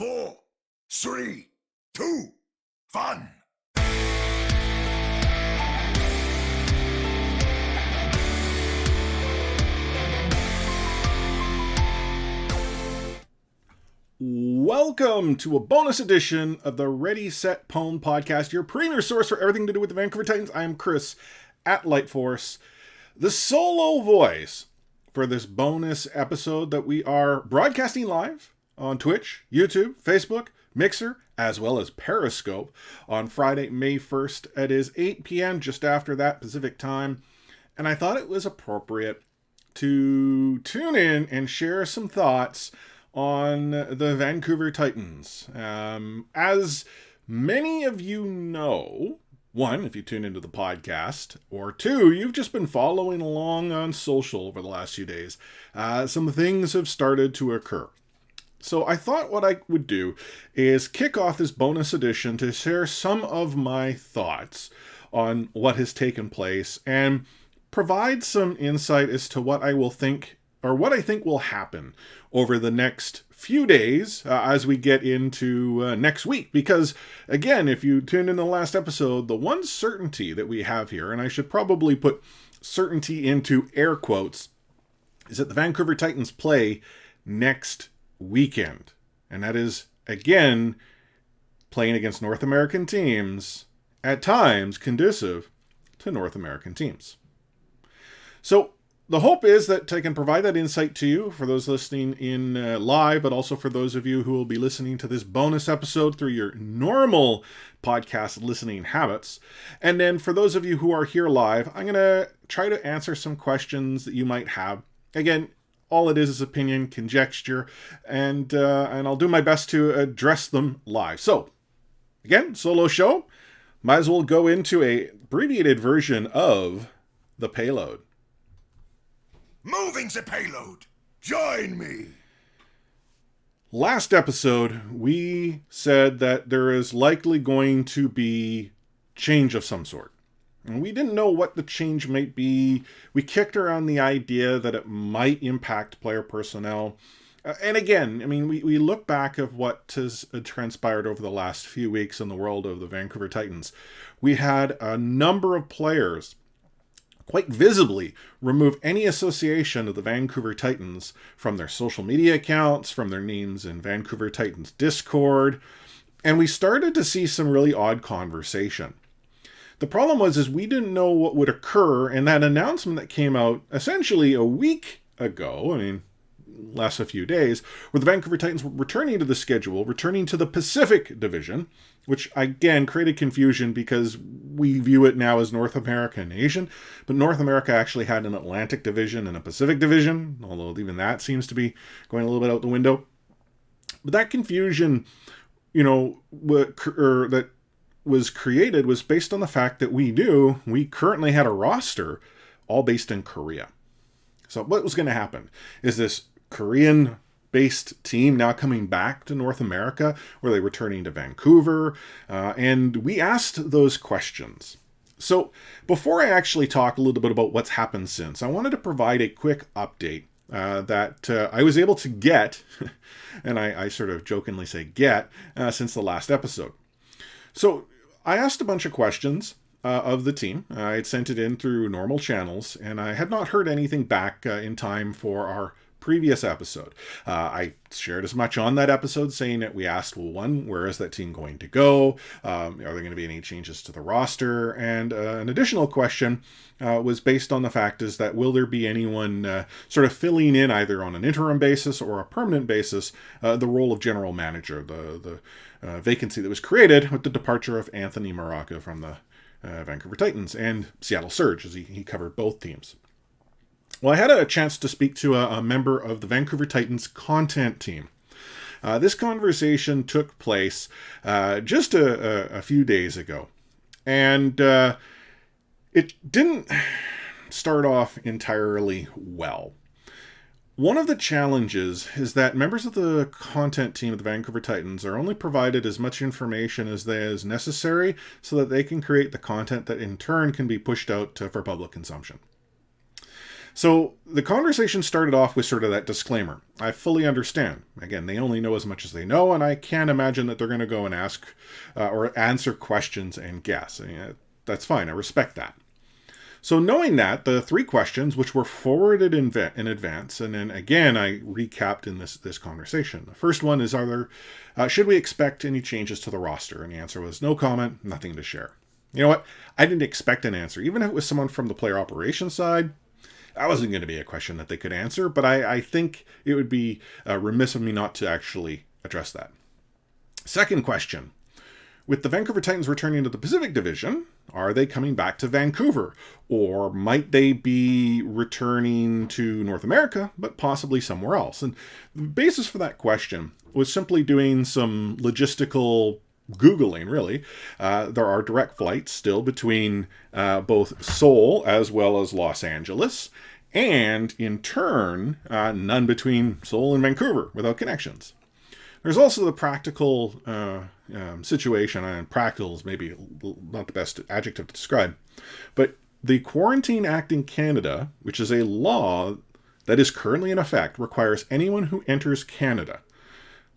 4, 3, 2, 1. Welcome to a bonus edition of the Ready, Set, Pwn podcast, your premier source for everything to do with the Vancouver Titans. I am Chris at Lightforce, the solo voice for this bonus episode that we are broadcasting live on Twitch, YouTube, Facebook, Mixer, as well as Periscope on Friday, May 1st. It is 8 p.m., just after that Pacific time, and I thought it was appropriate to tune in and share some thoughts on the Vancouver Titans. As many of you know, one, if you tune into the podcast, or two, you've just been following along on social over the last few days. Some things have started to occur. So I thought what I would do is kick off this bonus edition to share some of my thoughts on what has taken place and provide some insight as to what I will think, or what I think will happen over the next few days as we get into next week. Because, again, if you tuned in the last episode, the one certainty that we have here, and I should probably put certainty into air quotes, is that the Vancouver Titans play next weekend. And that is, again, playing against North American teams, at times conducive to North American teams. So, the hope is that I can provide that insight to you, for those listening in live, but also for those of you who will be listening to this bonus episode through your normal podcast listening habits. And then for those of you who are here live, I'm going to try to answer some questions that you might have. Again, all it is opinion, conjecture, and I'll do my best to address them live. So, again, solo show. Might as well go into a abbreviated version of the payload. Moving the payload. Join me. Last episode, we said that there is likely going to be change of some sort. And we didn't know what the change might be. We kicked around the idea that it might impact player personnel. And again, I mean, we look back at what has transpired over the last few weeks in the world of the Vancouver Titans. We had a number of players quite visibly remove any association of the Vancouver Titans from their social media accounts, from their names in Vancouver Titans Discord, and we started to see some really odd conversation. The problem was we didn't know what would occur, and that announcement that came out essentially a week ago, I mean, last a few days, where the Vancouver Titans were returning to the schedule, returning to the Pacific Division, which again created confusion because we view it now as North America and Asian, but North America actually had an Atlantic Division and a Pacific Division, although even that seems to be going a little bit out the window. But that confusion, that was created was based on the fact that we knew we currently had a roster all based in Korea. So what was going to happen is this Korean-based team now coming back to North America? Were they returning to Vancouver? And we asked those questions. So before I actually talk a little bit about what's happened since, I wanted to provide a quick update that I was able to get, and I sort of jokingly say get, since the last episode. So I asked a bunch of questions of the team. I had sent it in through normal channels, and I had not heard anything back in time for our previous episode. I shared as much on that episode, saying that we asked, well, one, where is that team going to go? Are there going to be any changes to the roster? And an additional question was based on the fact is that will there be anyone sort of filling in either on an interim basis or a permanent basis the role of general manager, the vacancy that was created with the departure of Anthony Maraca from the Vancouver Titans and Seattle Surge, as he covered both teams. Well, I had a chance to speak to a member of the Vancouver Titans content team. This conversation took place just a few days ago. And it didn't start off entirely well. One of the challenges is that members of the content team of the Vancouver Titans are only provided as much information as is necessary so that they can create the content that in turn can be pushed out for public consumption. So the conversation started off with sort of that disclaimer. I fully understand. Again, they only know as much as they know, and I can't imagine that they're going to go and ask or answer questions and guess. I mean, that's fine. I respect that. So knowing that, the three questions, which were forwarded in advance, and then again, I recapped in this conversation. The first one is, should we expect any changes to the roster? And the answer was no comment, nothing to share. You know what? I didn't expect an answer. Even if it was someone from the player operations side, that wasn't going to be a question that they could answer, but I think it would be remiss of me not to actually address that. Second question. With the Vancouver Titans returning to the Pacific Division, are they coming back to Vancouver? Or might they be returning to North America, but possibly somewhere else? And the basis for that question was simply doing some logistical Googling, really. There are direct flights still between both Seoul as well as Los Angeles, and in turn, none between Seoul and Vancouver without connections. There's also the practical situation, and practical is maybe not the best adjective to describe, but the Quarantine Act in Canada, which is a law that is currently in effect, requires anyone who enters Canada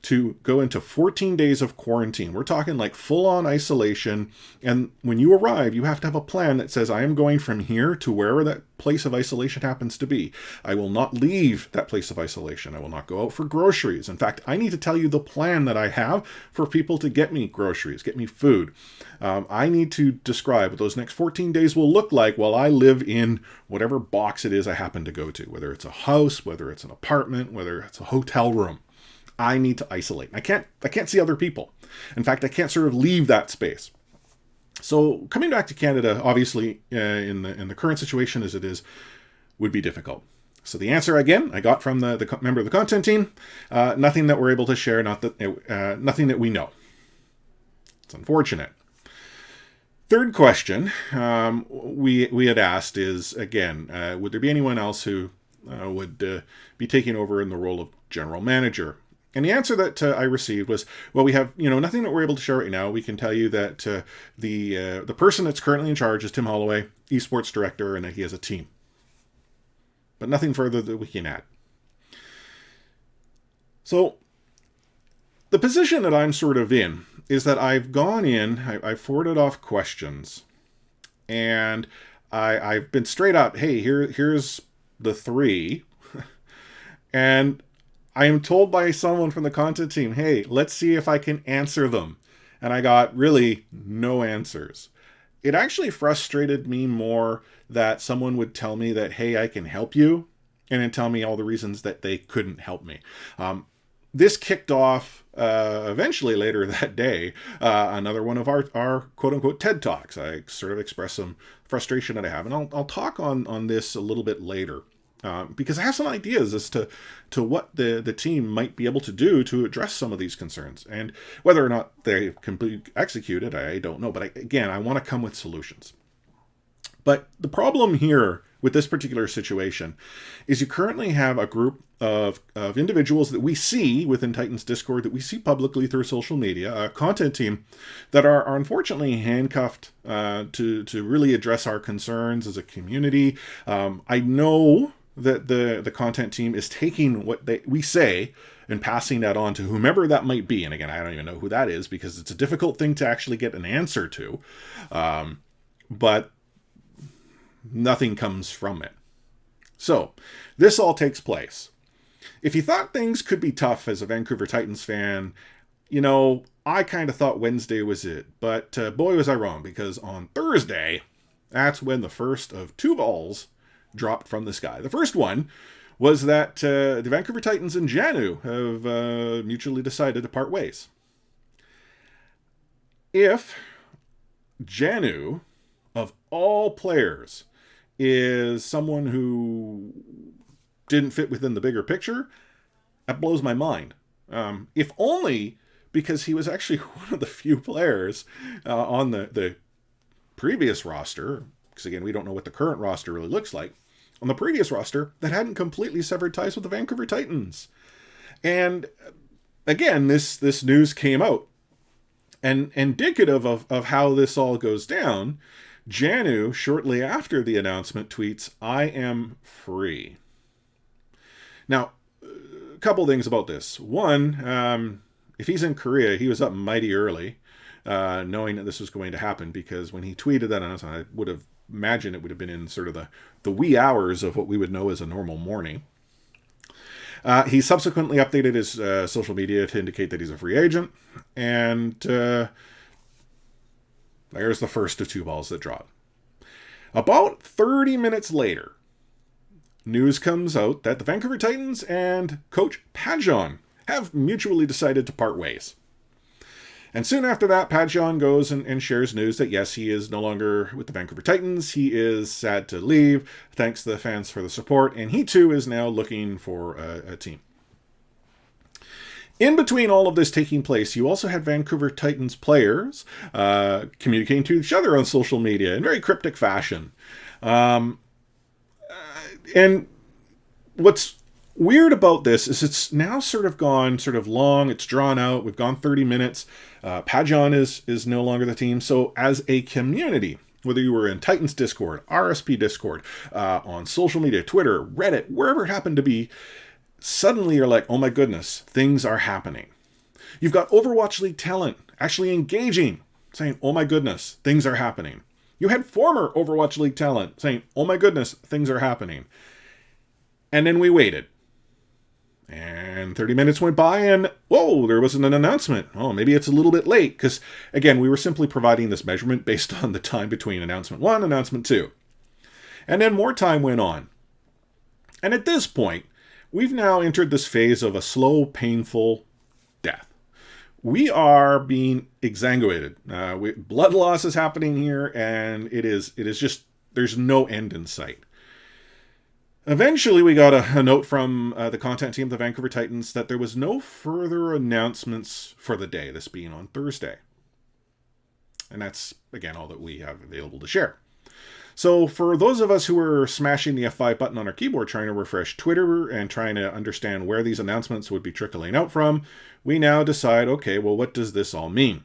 to go into 14 days of quarantine. We're talking like full-on isolation, and when you arrive, you have to have a plan that says, I am going from here to wherever that place of isolation happens to be. I will not leave that place of isolation. I will not go out for groceries. In fact, I need to tell you the plan that I have for people to get me groceries, get me food. I need to describe what those next 14 days will look like while I live in whatever box it is I happen to go to, whether it's a house, whether it's an apartment, whether it's a hotel room. I need to isolate. I can't see other people. In fact, I can't sort of leave that space. So coming back to Canada, obviously, in the current situation as it is, would be difficult. So the answer, again, I got from the member of the content team, nothing that we're able to share, nothing that we know. It's unfortunate. Third question we had asked is, again, would there be anyone else who would be taking over in the role of general manager? And the answer that I received was, well, we have, nothing that we're able to share right now. We can tell you that the person that's currently in charge is Tim Holloway, esports director, and that he has a team. But nothing further that we can add. So the position that I'm sort of in is that I've gone in, I've forwarded off questions, and I've been straight up, hey, here's the 3. And I am told by someone from the content team, hey, let's see if I can answer them. And I got really no answers. It actually frustrated me more that someone would tell me that, hey, I can help you, and then tell me all the reasons that they couldn't help me. This kicked off eventually later that day, another one of our quote-unquote TED Talks. I sort of expressed some frustration that I have, and I'll talk on this a little bit later. Because I have some ideas as to what the team might be able to do to address some of these concerns. And whether or not they completely execute it, I don't know. But I want to come with solutions. But the problem here with this particular situation is you currently have a group of individuals that we see within Titans Discord, that we see publicly through social media, a content team that are unfortunately handcuffed to really address our concerns as a community. I know that the content team is taking what we say and passing that on to whomever that might be. And again, I don't even know who that is, because it's a difficult thing to actually get an answer to. But nothing comes from it. So this all takes place. If you thought things could be tough as a Vancouver Titans fan, I kind of thought Wednesday was it. But boy, was I wrong, because on Thursday, that's when the first of 2 balls dropped from the sky. The first one was that the Vancouver Titans and JANU have mutually decided to part ways. If JANU, of all players, is someone who didn't fit within the bigger picture, that blows my mind. If only because he was actually one of the few players on the previous roster, because again, we don't know what the current roster really looks like, on the previous roster that hadn't completely severed ties with the Vancouver Titans. And again, this news came out. And indicative of how this all goes down, JANU, shortly after the announcement, tweets, "I am free." Now, a couple things about this. One, if he's in Korea, he was up mighty early, knowing that this was going to happen, because when he tweeted that announcement, I would have imagined it would have been in sort of the wee hours of what we would know as a normal morning. He subsequently updated his social media to indicate that he's a free agent, and there's the first of 2 balls that drop. About 30 minutes later, news comes out that the Vancouver Titans and coach Pajon have mutually decided to part ways. And soon after that, Pajon goes and shares news that yes, he is no longer with the Vancouver Titans. He is sad to leave. Thanks to the fans for the support. And he too is now looking for a team. In between all of this taking place, you also had Vancouver Titans players communicating to each other on social media in very cryptic fashion. And what's weird about this is it's now sort of gone long. It's drawn out. We've gone 30 minutes. Pajon is no longer the team. So as a community, whether you were in Titans Discord, RSP Discord, on social media, Twitter, Reddit, wherever it happened to be, suddenly you're like, oh my goodness, things are happening. You've got Overwatch League talent actually engaging, saying, oh my goodness, things are happening. You had former Overwatch League talent saying, oh my goodness, things are happening. And then we waited. And 30 minutes went by and, whoa, there wasn't an announcement. Oh, maybe it's a little bit late. Because, again, we were simply providing this measurement based on the time between announcement 1 and announcement 2. And then more time went on. And at this point, we've now entered this phase of a slow, painful death. We are being exsanguinated. Blood loss is happening here, and it is just, there's no end in sight. Eventually, we got a note from the content team of the Vancouver Titans that there was no further announcements for the day, this being on Thursday. And that's, again, all that we have available to share. So for those of us who were smashing the F5 button on our keyboard trying to refresh Twitter and trying to understand where these announcements would be trickling out from, we now decide, okay, well, what does this all mean?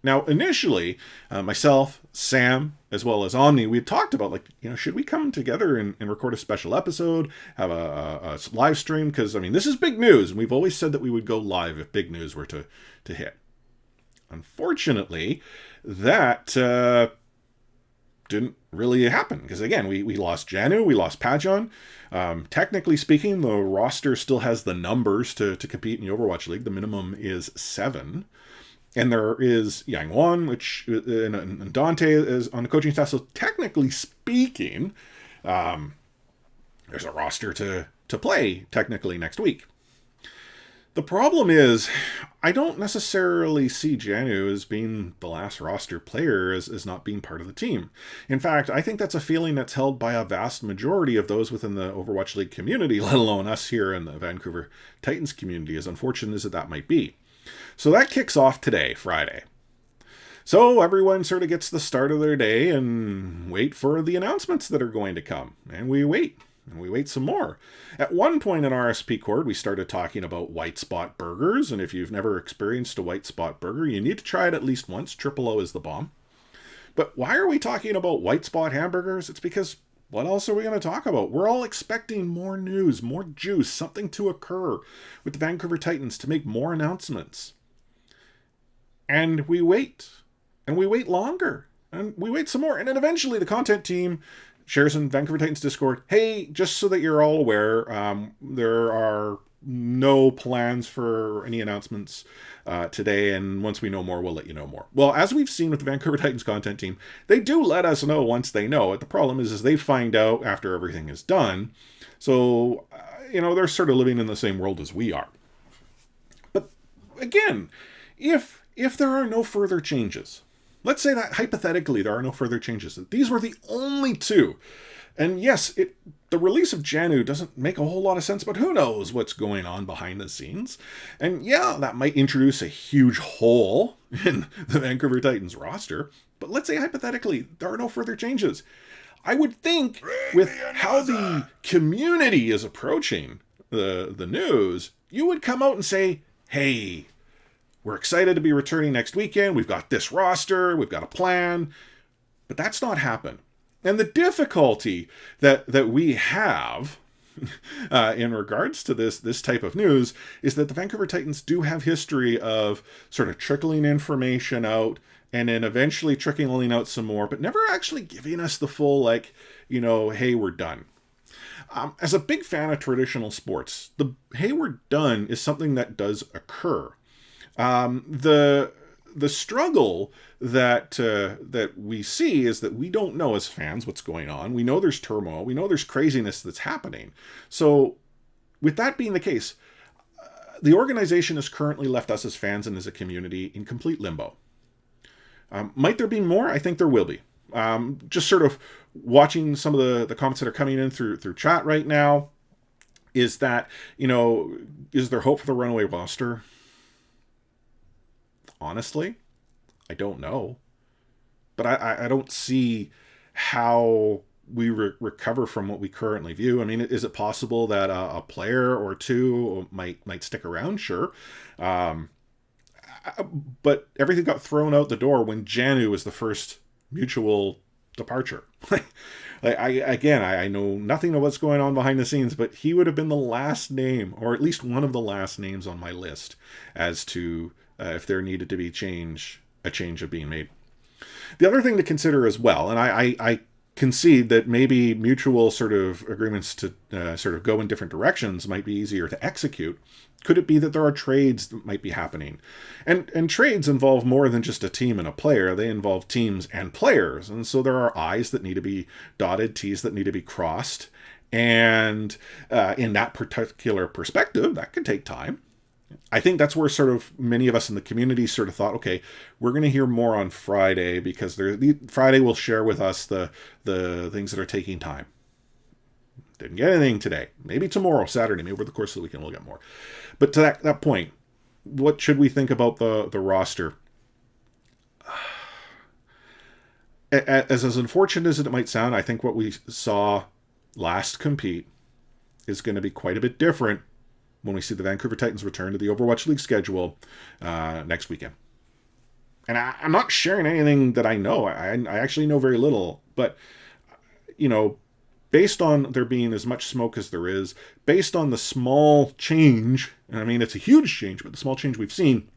Now, initially, myself, Sam, as well as Omni, we had talked about, should we come together and record a special episode, have a live stream? Because, this is big news, and we've always said that we would go live if big news were to hit. Unfortunately, that didn't really happen, because, again, we lost Janu, we lost Pajon. Technically speaking, the roster still has the numbers to compete in the Overwatch League. The minimum is 7. And there is Yang Wan, and Dante is on the coaching staff. So technically speaking, there's a roster to play technically next week. The problem is, I don't necessarily see Janu as being the last roster player as not being part of the team. In fact, I think that's a feeling that's held by a vast majority of those within the Overwatch League community, let alone us here in the Vancouver Titans community, as unfortunate as that might be. So that kicks off today, Friday. So everyone sort of gets the start of their day and wait for the announcements that are going to come. And we wait. And we wait some more. At one point in RSP Cord, we started talking about white spot burgers. And if you've never experienced a white spot burger, you need to try it at least once. Triple O is the bomb. But why are we talking about white spot hamburgers? It's because what else are we going to talk about? We're all expecting more news, more juice, something to occur with the Vancouver Titans to make more announcements. And we wait. And we wait longer. And we wait some more. And then eventually the content team shares in Vancouver Titans Discord, hey, just so that you're all aware, there are no plans for any announcements today, and once we know more, we'll let you know more. Well, as we've seen with the Vancouver Titans content team, they do let us know once they know it. The problem is they find out after everything is done. So, they're sort of living in the same world as we are. But again, if there are no further changes, let's say that hypothetically there are no further changes, that these were the only two. And yes, the release of Janu doesn't make a whole lot of sense, but who knows what's going on behind the scenes. And yeah, that might introduce a huge hole in the Vancouver Titans roster. But let's say hypothetically there are no further changes. I would think with how the community is approaching the news, you would come out and say, hey, we're excited to be returning next weekend. We've got this roster. We've got a plan. But that's not happened. And the difficulty that we have in regards to this type of news is that the Vancouver Titans do have history of sort of trickling information out and then eventually trickling out some more, but never actually giving us the full, hey, we're done. As a big fan of traditional sports, the hey, we're done is something that does occur. The struggle that we see is that we don't know as fans what's going on. We know there's turmoil. We know there's craziness that's happening. So with that being the case, the organization has currently left us as fans and as a community in complete limbo. Might there be more? I think there will be. Just sort of watching some of the comments that are coming in through chat right now, is that, is there hope for the runaway roster? Honestly, I don't know. But I don't see how we recover from what we currently view. Is it possible that a player or two might stick around? Sure. But everything got thrown out the door when Janu was the first mutual departure. I know nothing of what's going on behind the scenes, but he would have been the last name, or at least one of the last names on my list as to if there needed to be a change of being made. The other thing to consider as well, and I concede that maybe mutual sort of agreements to sort of go in different directions might be easier to execute. Could it be that there are trades that might be happening? And trades involve more than just a team and a player. They involve teams and players. And so there are I's that need to be dotted, T's that need to be crossed. And in that particular perspective, that could take time. I think that's where sort of many of us in the community sort of thought, okay, we're going to hear more on Friday because Friday will share with us the things that are taking time. Didn't get anything today. Maybe tomorrow, Saturday, maybe over the course of the weekend we'll get more. But to that point, what should we think about the roster? as unfortunate as it might sound, I think what we saw last compete is going to be quite a bit different when we see the Vancouver Titans return to the Overwatch League schedule next weekend. And I'm not sharing anything that I know. I actually know very little. But, based on there being as much smoke as there is, based on the small change, and I mean, it's a huge change, but the small change we've seen,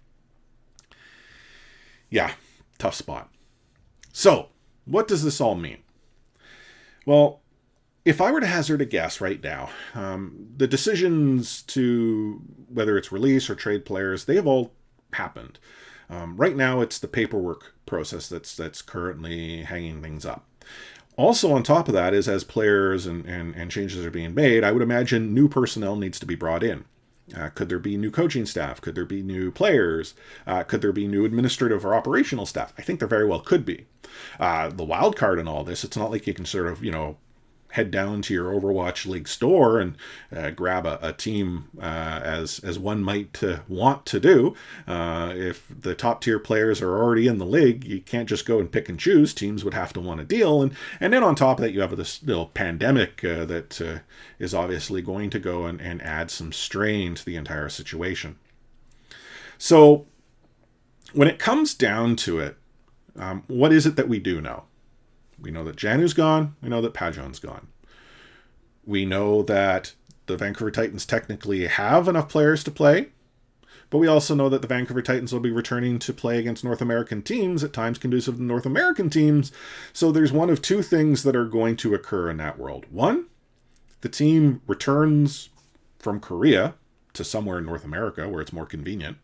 yeah, tough spot. So, what does this all mean? Well, if I were to hazard a guess right now, the decisions to whether it's release or trade players, they have all happened. Right now, it's the paperwork process that's currently hanging things up. Also, on top of that is as players and changes are being made, I would imagine new personnel needs to be brought in. Could there be new coaching staff? Could there be new players? Could there be new administrative or operational staff? I think there very well could be. The wild card in all this, it's not like you can sort of, head down to your Overwatch League store and grab a team as one might want to do. If the top tier players are already in the league, you can't just go and pick and choose. Teams would have to want a deal. And then on top of that, you have this little pandemic that is obviously going to go and add some strain to the entire situation. So when it comes down to it, what is it that we do know? We know that Janu's gone. We know that Pajon's gone. We know that the Vancouver Titans technically have enough players to play, but we also know that the Vancouver Titans will be returning to play against North American teams at times conducive to North American teams. So there's one of two things that are going to occur in that world. One, the team returns from Korea to somewhere in North America where it's more convenient.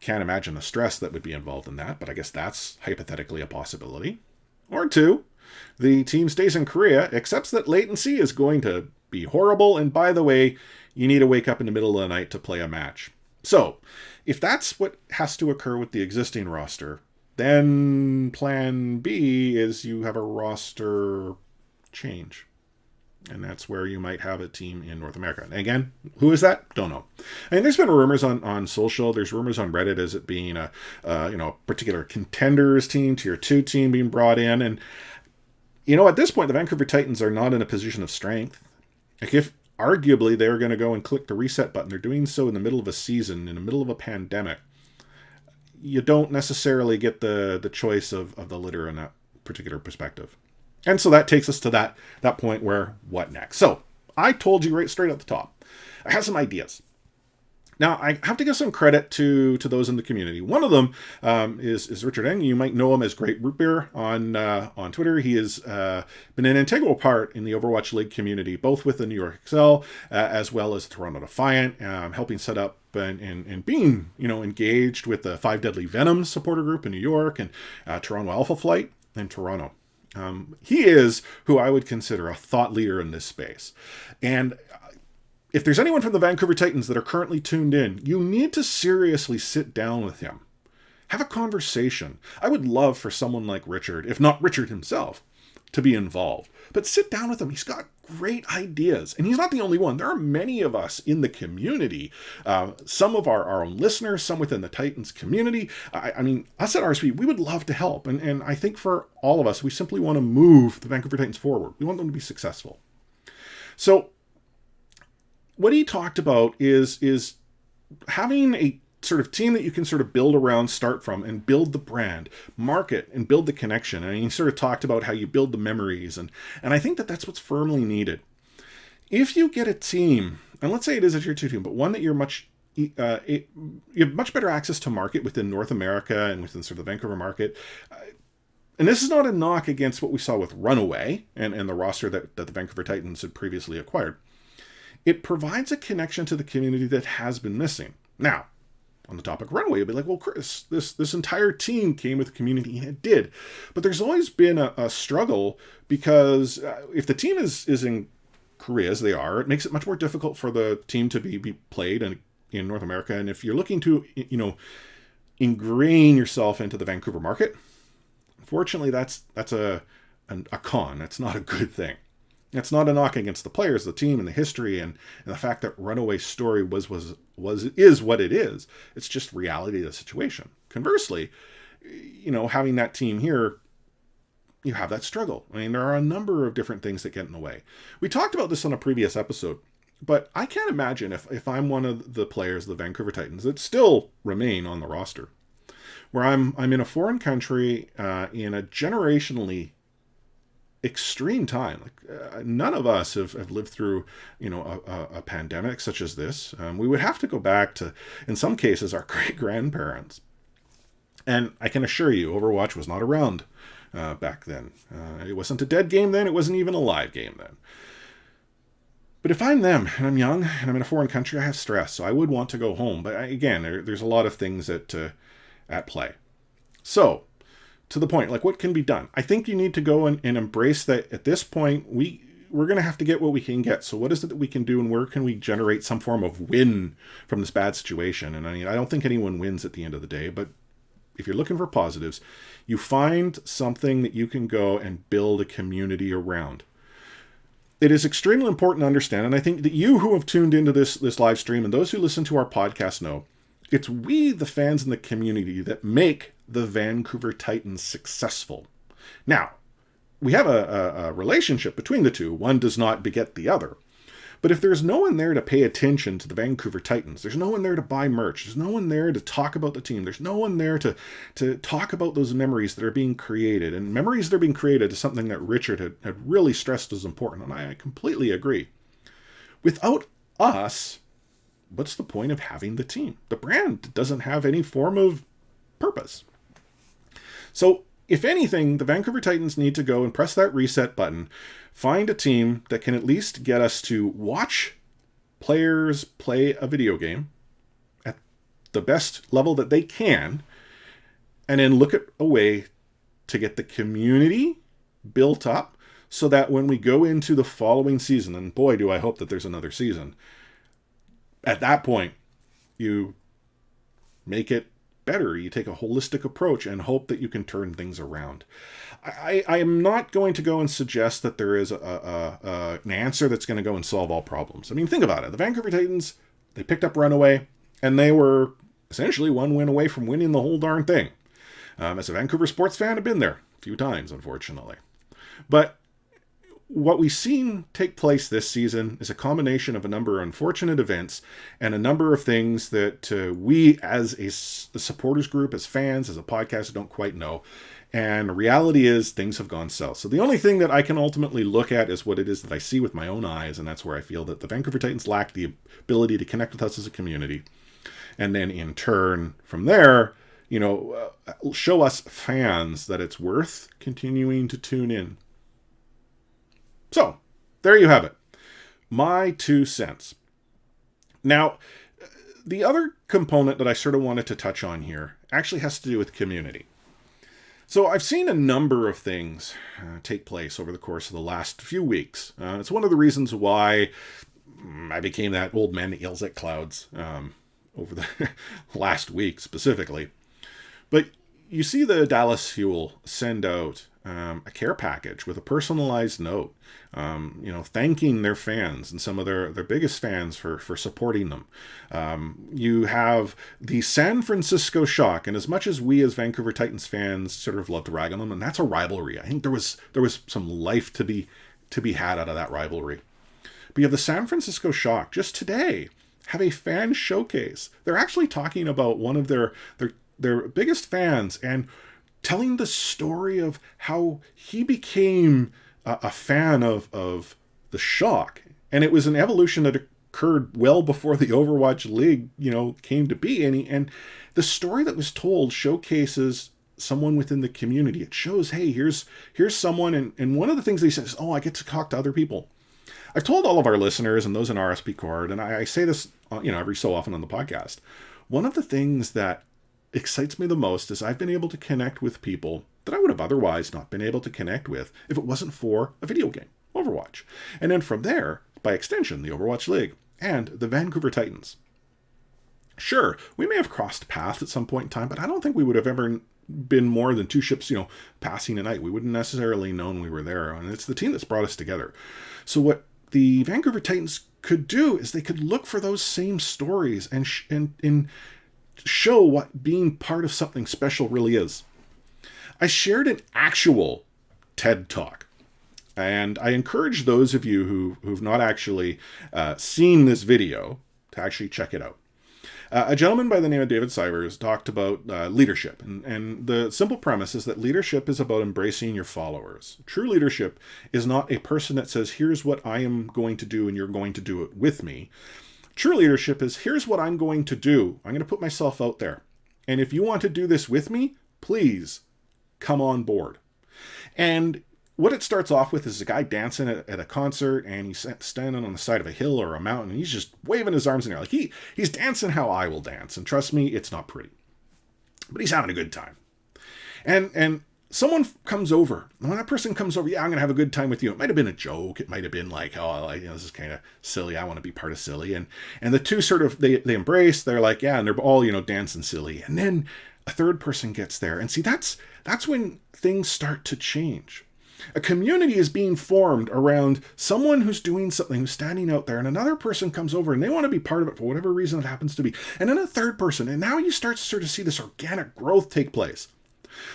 Can't imagine the stress that would be involved in that, but I guess that's hypothetically a possibility. Or two, the team stays in Korea, accepts that latency is going to be horrible, and by the way, you need to wake up in the middle of the night to play a match. So, if that's what has to occur with the existing roster, then plan B is you have a roster change. And that's where you might have a team in North America. And again, who is that? Don't know. And there's been rumors on social. There's rumors on Reddit as it being a particular contenders team, tier 2 team being brought in. And, at this point, the Vancouver Titans are not in a position of strength. Like if arguably they're going to go and click the reset button, they're doing so in the middle of a season, in the middle of a pandemic. You don't necessarily get the choice of the litter in that particular perspective. And so that takes us to that point where, what next? So, I told you right straight at the top, I have some ideas. Now, I have to give some credit to those in the community. One of them is Richard Eng. You might know him as Great Root Beer on Twitter. He has been an integral part in the Overwatch League community, both with the New York Excel as well as Toronto Defiant, helping set up and being engaged with the Five Deadly Venoms supporter group in New York and Toronto Alpha Flight in Toronto. He is who I would consider a thought leader in this space. And if there's anyone from the Vancouver Titans that are currently tuned in, you need to seriously sit down with him. Have a conversation. I would love for someone like Richard, if not Richard himself, to be involved. But sit down with him. He's got great ideas. And he's not the only one. There are many of us in the community, some of our own listeners, some within the Titans community. I mean, us at RSP, we would love to help. And I think for all of us, we simply want to move the Vancouver Titans forward. We want them to be successful. So what he talked about is having a sort of team that you can sort of build around, start from, and build the brand, market, and build the connection. And he sort of talked about how you build the memories. And I think that that's what's firmly needed. If you get a team, and let's say it is a tier 2 team, but one that you have much better access to market within North America and within sort of the Vancouver market. And this is not a knock against what we saw with Runaway and the roster that the Vancouver Titans had previously acquired. It provides a connection to the community that has been missing. Now, on the topic of Runaway, you'll be like, well, Chris, this entire team came with the community, and it did. But there's always been a struggle because if the team is in Korea, as they are, it makes it much more difficult for the team to be played in North America. And if you're looking to, ingrain yourself into the Vancouver market, unfortunately, that's a con. That's not a good thing. It's not a knock against the players, the team, and the history, and the fact that Runaway's story is what it is. It's just reality of the situation. Conversely, having that team here, you have that struggle. I mean, there are a number of different things that get in the way. We talked about this on a previous episode, but I can't imagine if I'm one of the players of the Vancouver Titans that still remain on the roster, where I'm in a foreign country in a generationally extreme time. Like none of us have lived through, a pandemic such as this. We would have to go back to, in some cases, our great grandparents. And I can assure you, Overwatch was not around back then. It wasn't a dead game then. It wasn't even a live game then. But if I'm them and I'm young and I'm in a foreign country, I have stress. So I would want to go home. But again, there's a lot of things at play. So, to the point, like what can be done? I think you need to go and embrace that at this point, we're going to have to get what we can get. So what is it that we can do and where can we generate some form of win from this bad situation? And I mean, I don't think anyone wins at the end of the day, but if you're looking for positives, you find something that you can go and build a community around. It is extremely important to understand, and I think that you who have tuned into this live stream and those who listen to our podcast know, it's we, the fans in the community, that make the Vancouver Titans successful. Now, we have a relationship between the two. One does not beget the other. But if there's no one there to pay attention to the Vancouver Titans, there's no one there to buy merch, there's no one there to talk about the team, there's no one there to talk about those memories that are being created. And memories that are being created is something that Richard had really stressed as important, and I completely agree. Without us, what's the point of having the team? The brand doesn't have any form of purpose. So, if anything, the Vancouver Titans need to go and press that reset button, find a team that can at least get us to watch players play a video game at the best level that they can, and then look at a way to get the community built up so that when we go into the following season, and boy, do I hope that there's another season, at that point, you make it better. You take a holistic approach and hope that you can turn things around. I am not going to go and suggest that there is an answer that's going to go and solve all problems. I mean, think about it. The Vancouver Titans, they picked up Runaway, and they were essentially one win away from winning the whole darn thing. As a Vancouver sports fan, I've been there a few times, unfortunately. But what we've seen take place this season is a combination of a number of unfortunate events and a number of things that we as a supporters group, as fans, as a podcast, don't quite know. And the reality is things have gone south. So the only thing that I can ultimately look at is what it is that I see with my own eyes. And that's where I feel that the Vancouver Titans lack the ability to connect with us as a community. And then in turn, from there, show us fans that it's worth continuing to tune in. So, there you have it. My 2 cents. Now, the other component that I sort of wanted to touch on here actually has to do with community. So, I've seen a number of things take place over the course of the last few weeks. It's one of the reasons why I became that old man that yells at clouds over the last week specifically. But you see the Dallas Fuel send out a care package with a personalized note, thanking their fans and some of their biggest fans for supporting them. You have the San Francisco Shock, and as much as we as Vancouver Titans fans sort of love to rag on them, and that's a rivalry. I think there was some life to be had out of that rivalry. But you have the San Francisco Shock just today have a fan showcase. They're actually talking about one of their biggest fans and telling the story of how he became a fan of the Shock. And it was an evolution that occurred well before the Overwatch League, came to be. And the story that was told showcases someone within the community. It shows, hey, here's someone. And one of the things they said is, I get to talk to other people. I've told all of our listeners and those in RSP Cord, and I say this, every so often on the podcast. One of the things that excites me the most is I've been able to connect with people that I would have otherwise not been able to connect with if it wasn't for a video game, Overwatch. And then from there, by extension, the Overwatch League and the Vancouver Titans. Sure, we may have crossed paths at some point in time, but I don't think we would have ever been more than 2 ships, passing a night. We wouldn't necessarily known we were there. And it's the team that's brought us together. So what the Vancouver Titans could do is they could look for those same stories and show what being part of something special really is. I shared an actual TED Talk. And I encourage those of you who've not actually seen this video to actually check it out. A gentleman by the name of David Sivers talked about leadership. And the simple premise is that leadership is about embracing your followers. True leadership is not a person that says, here's what I am going to do and you're going to do it with me. True leadership is, here's what I'm going to do. I'm going to put myself out there. And if you want to do this with me, please come on board. And what it starts off with is a guy dancing at a concert, and he's standing on the side of a hill or a mountain, and he's just waving his arms in the air. Like he's dancing how I will dance. And trust me, it's not pretty. But he's having a good time. And someone comes over. And when that person comes over, yeah, I'm going to have a good time with you. It might have been a joke. It might have been like, oh, this is kind of silly. I want to be part of silly. And the two sort of, they embrace. They're like, yeah, and they're all, dancing silly. And then a third person gets there. And see, that's when things start to change. A community is being formed around someone who's doing something, who's standing out there, and another person comes over and they want to be part of it for whatever reason it happens to be. And then a third person, and now you start to sort of see this organic growth take place.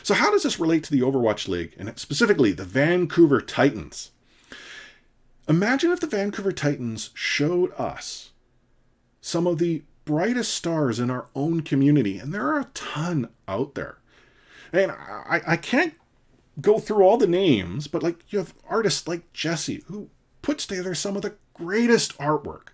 So how does this relate to the Overwatch League, and specifically the Vancouver Titans? Imagine if the Vancouver Titans showed us some of the brightest stars in our own community, and there are a ton out there. And I can't go through all the names, but like you have artists like Jesse who puts together some of the greatest artwork.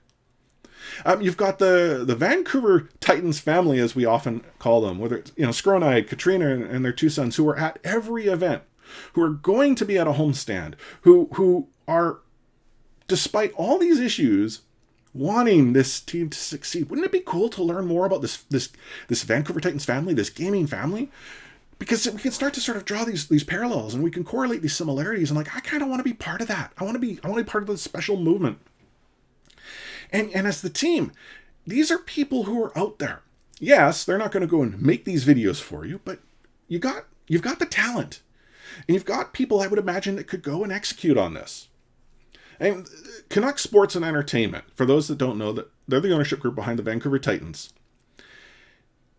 You've got the Vancouver Titans family, as we often call them, whether it's Skronide, Katrina, and their two sons, who are at every event, who are going to be at a homestand, who are, despite all these issues, wanting this team to succeed. Wouldn't it be cool to learn more about this Vancouver Titans family, this gaming family? Because we can start to sort of draw these parallels, and we can correlate these similarities. And like, I kind of want to be part of that. I want to be part of this special movement. And as the team, these are people who are out there. Yes, they're not going to go and make these videos for you, but you've got the talent, and you've got people, I would imagine, that could go and execute on this. And Canuck Sports and Entertainment, for those that don't know, that they're the ownership group behind the Vancouver Titans.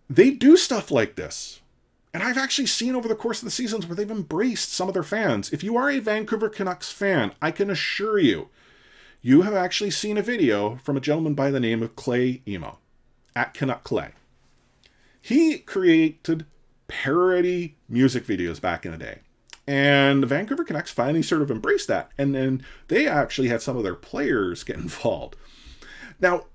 They do stuff like this. And I've actually seen over the course of the seasons where they've embraced some of their fans. If you are a Vancouver Canucks fan, I can assure you, you have actually seen a video from a gentleman by the name of Clay Emo, at Canuck Clay. He created parody music videos back in the day. And the Vancouver Canucks finally sort of embraced that. And then they actually had some of their players get involved. Now,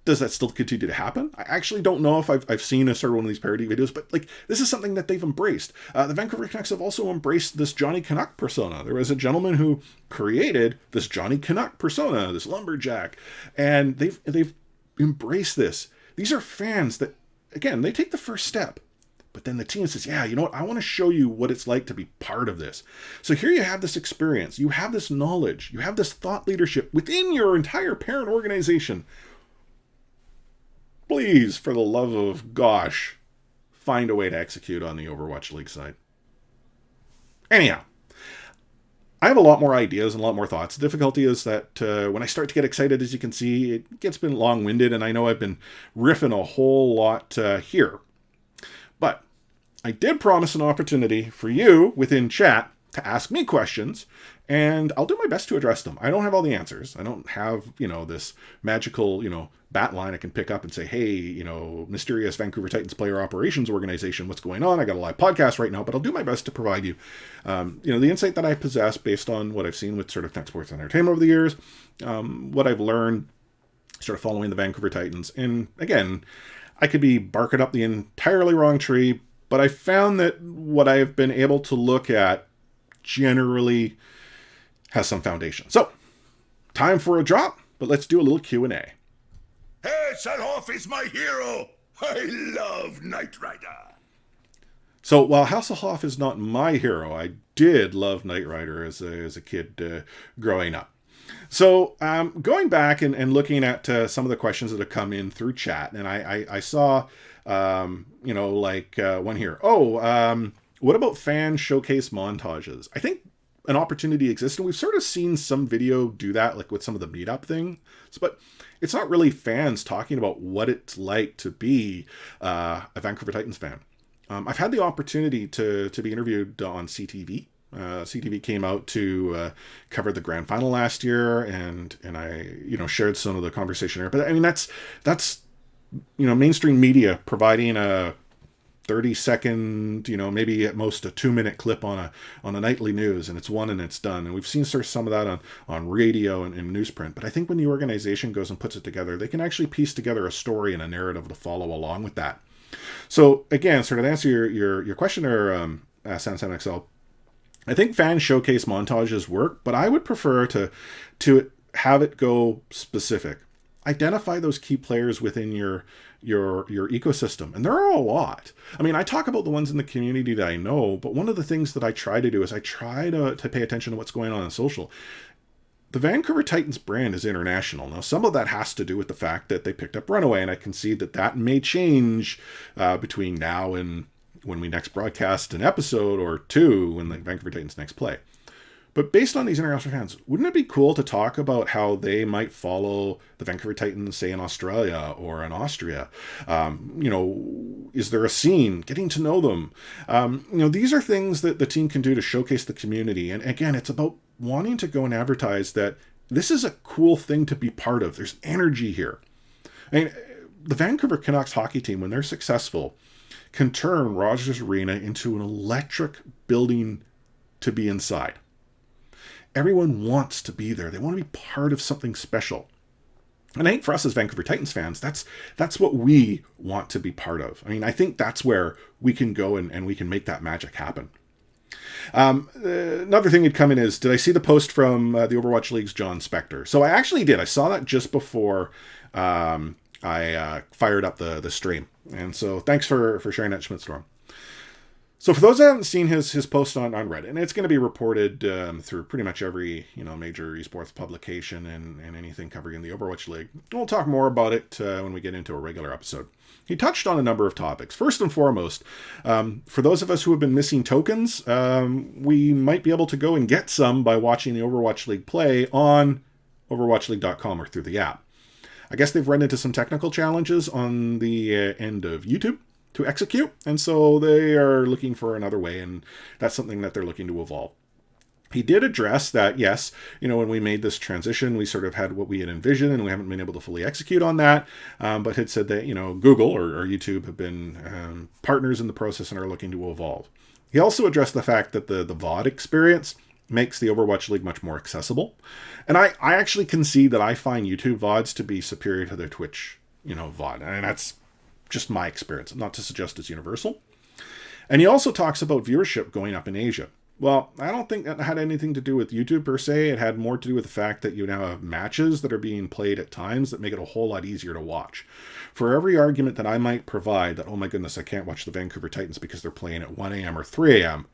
does that still continue to happen? I actually don't know if I've seen a sort of one of these parody videos, but like, this is something that they've embraced. The Vancouver Canucks have also embraced this Johnny Canuck persona. There was a gentleman who created this Johnny Canuck persona, this lumberjack, and they've embraced this. These are fans that, again, they take the first step, but then the team says, yeah, you know what? I want to show you what it's like to be part of this. So here you have this experience, you have this knowledge, you have this thought leadership within your entire parent organization. Please, for the love of gosh, find a way to execute on the Overwatch League side. Anyhow, I have a lot more ideas and a lot more thoughts. The difficulty is that when I start to get excited, as you can see, it gets a bit long-winded, and I know I've been riffing a whole lot here. But I did promise an opportunity for you within chat to ask me questions, and I'll do my best to address them. I don't have all the answers. I don't have, this magical, bat line I can pick up and say, hey, mysterious Vancouver Titans player operations organization, what's going on? I got a live podcast right now, but I'll do my best to provide you, the insight that I possess based on what I've seen with sort of Tech Sports Entertainment over the years, what I've learned sort of following the Vancouver Titans. And again, I could be barking up the entirely wrong tree, but I found that what I've been able to look at generally has some foundation. So, time for a drop, but let's do a little Q&A. Hey, Hasselhoff is my hero. I love Knight Rider. So while Hasselhoff is not my hero, I did love Knight Rider as a kid growing up. So going back and looking at some of the questions that have come in through chat, and I saw, one here. What about fan showcase montages? I think an opportunity exists, and we've sort of seen some video do that, like with some of the meetup things, but it's not really fans talking about what it's like to be a Vancouver Titans fan. I've had the opportunity to be interviewed on CTV CTV came out to cover the grand final last year, and I shared some of the conversation there. But I mean that's mainstream media providing a 30-second, maybe at most a 2-minute clip on a nightly news, and it's one and it's done. And we've seen sort of some of that on radio and in newsprint. But I think when the organization goes and puts it together, they can actually piece together a story and a narrative to follow along with that. So again, sort of to answer your question there, SamSamXL, I think fan showcase montages work, but I would prefer to have it go specific. Identify those key players within your ecosystem, and there are a lot. I mean, I talk about the ones in the community that I know, but one of the things that I try to do is I try to pay attention to what's going on social. The Vancouver Titans brand is international. Now, some of that has to do with the fact that they picked up Runaway, and I concede that may change between now and when we next broadcast an episode, or two when the Vancouver Titans next play. But based on these international fans, wouldn't it be cool to talk about how they might follow the Vancouver Titans, say, in Australia or in Austria? Is there a scene? Getting to know them. These are things that the team can do to showcase the community. And again, it's about wanting to go and advertise that this is a cool thing to be part of. There's energy here. I mean, the Vancouver Canucks hockey team, when they're successful, can turn Rogers Arena into an electric building to be inside. Everyone wants to be there. They want to be part of something special. And I think for us as Vancouver Titans fans, that's what we want to be part of. I mean, I think that's where we can go and we can make that magic happen. Another thing that come in is, did I see the post from the Overwatch League's John Spector? So I actually did. I saw that just before I fired up the stream. And so thanks for sharing that, Schmidtstorm. So for those that haven't seen his post on Reddit, and it's going to be reported through pretty much every major esports publication and anything covering the Overwatch League. We'll talk more about it when we get into a regular episode. He touched on a number of topics. First and foremost, for those of us who have been missing tokens, we might be able to go and get some by watching the Overwatch League play on overwatchleague.com or through the app. I guess they've run into some technical challenges on the end of YouTube to execute, and so they are looking for another way, and that's something that they're looking to evolve. He did address that, yes, when we made this transition, we sort of had what we had envisioned, and we haven't been able to fully execute on that, but had said that, Google or YouTube have been partners in the process and are looking to evolve. He also addressed the fact that the VOD experience makes the Overwatch League much more accessible. And I actually concede that I find YouTube VODs to be superior to their Twitch, VOD. And that's just my experience, not to suggest it's universal. And he also talks about viewership going up in Asia. Well, I don't think that had anything to do with YouTube per se. It had more to do with the fact that you now have matches that are being played at times that make it a whole lot easier to watch. For every argument that I might provide that, oh my goodness, I can't watch the Vancouver Titans because they're playing at 1 a.m. or 3 a.m.,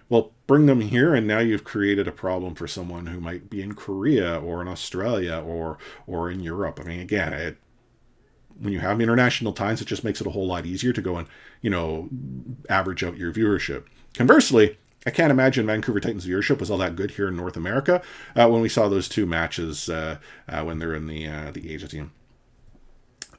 well, bring them here, and now you've created a problem for someone who might be in Korea or in Australia or in Europe. I mean, again, when you have international times, it just makes it a whole lot easier to go and, average out your viewership. Conversely, I can't imagine Vancouver Titans viewership was all that good here in North America when we saw those two matches when they're in the Asia team.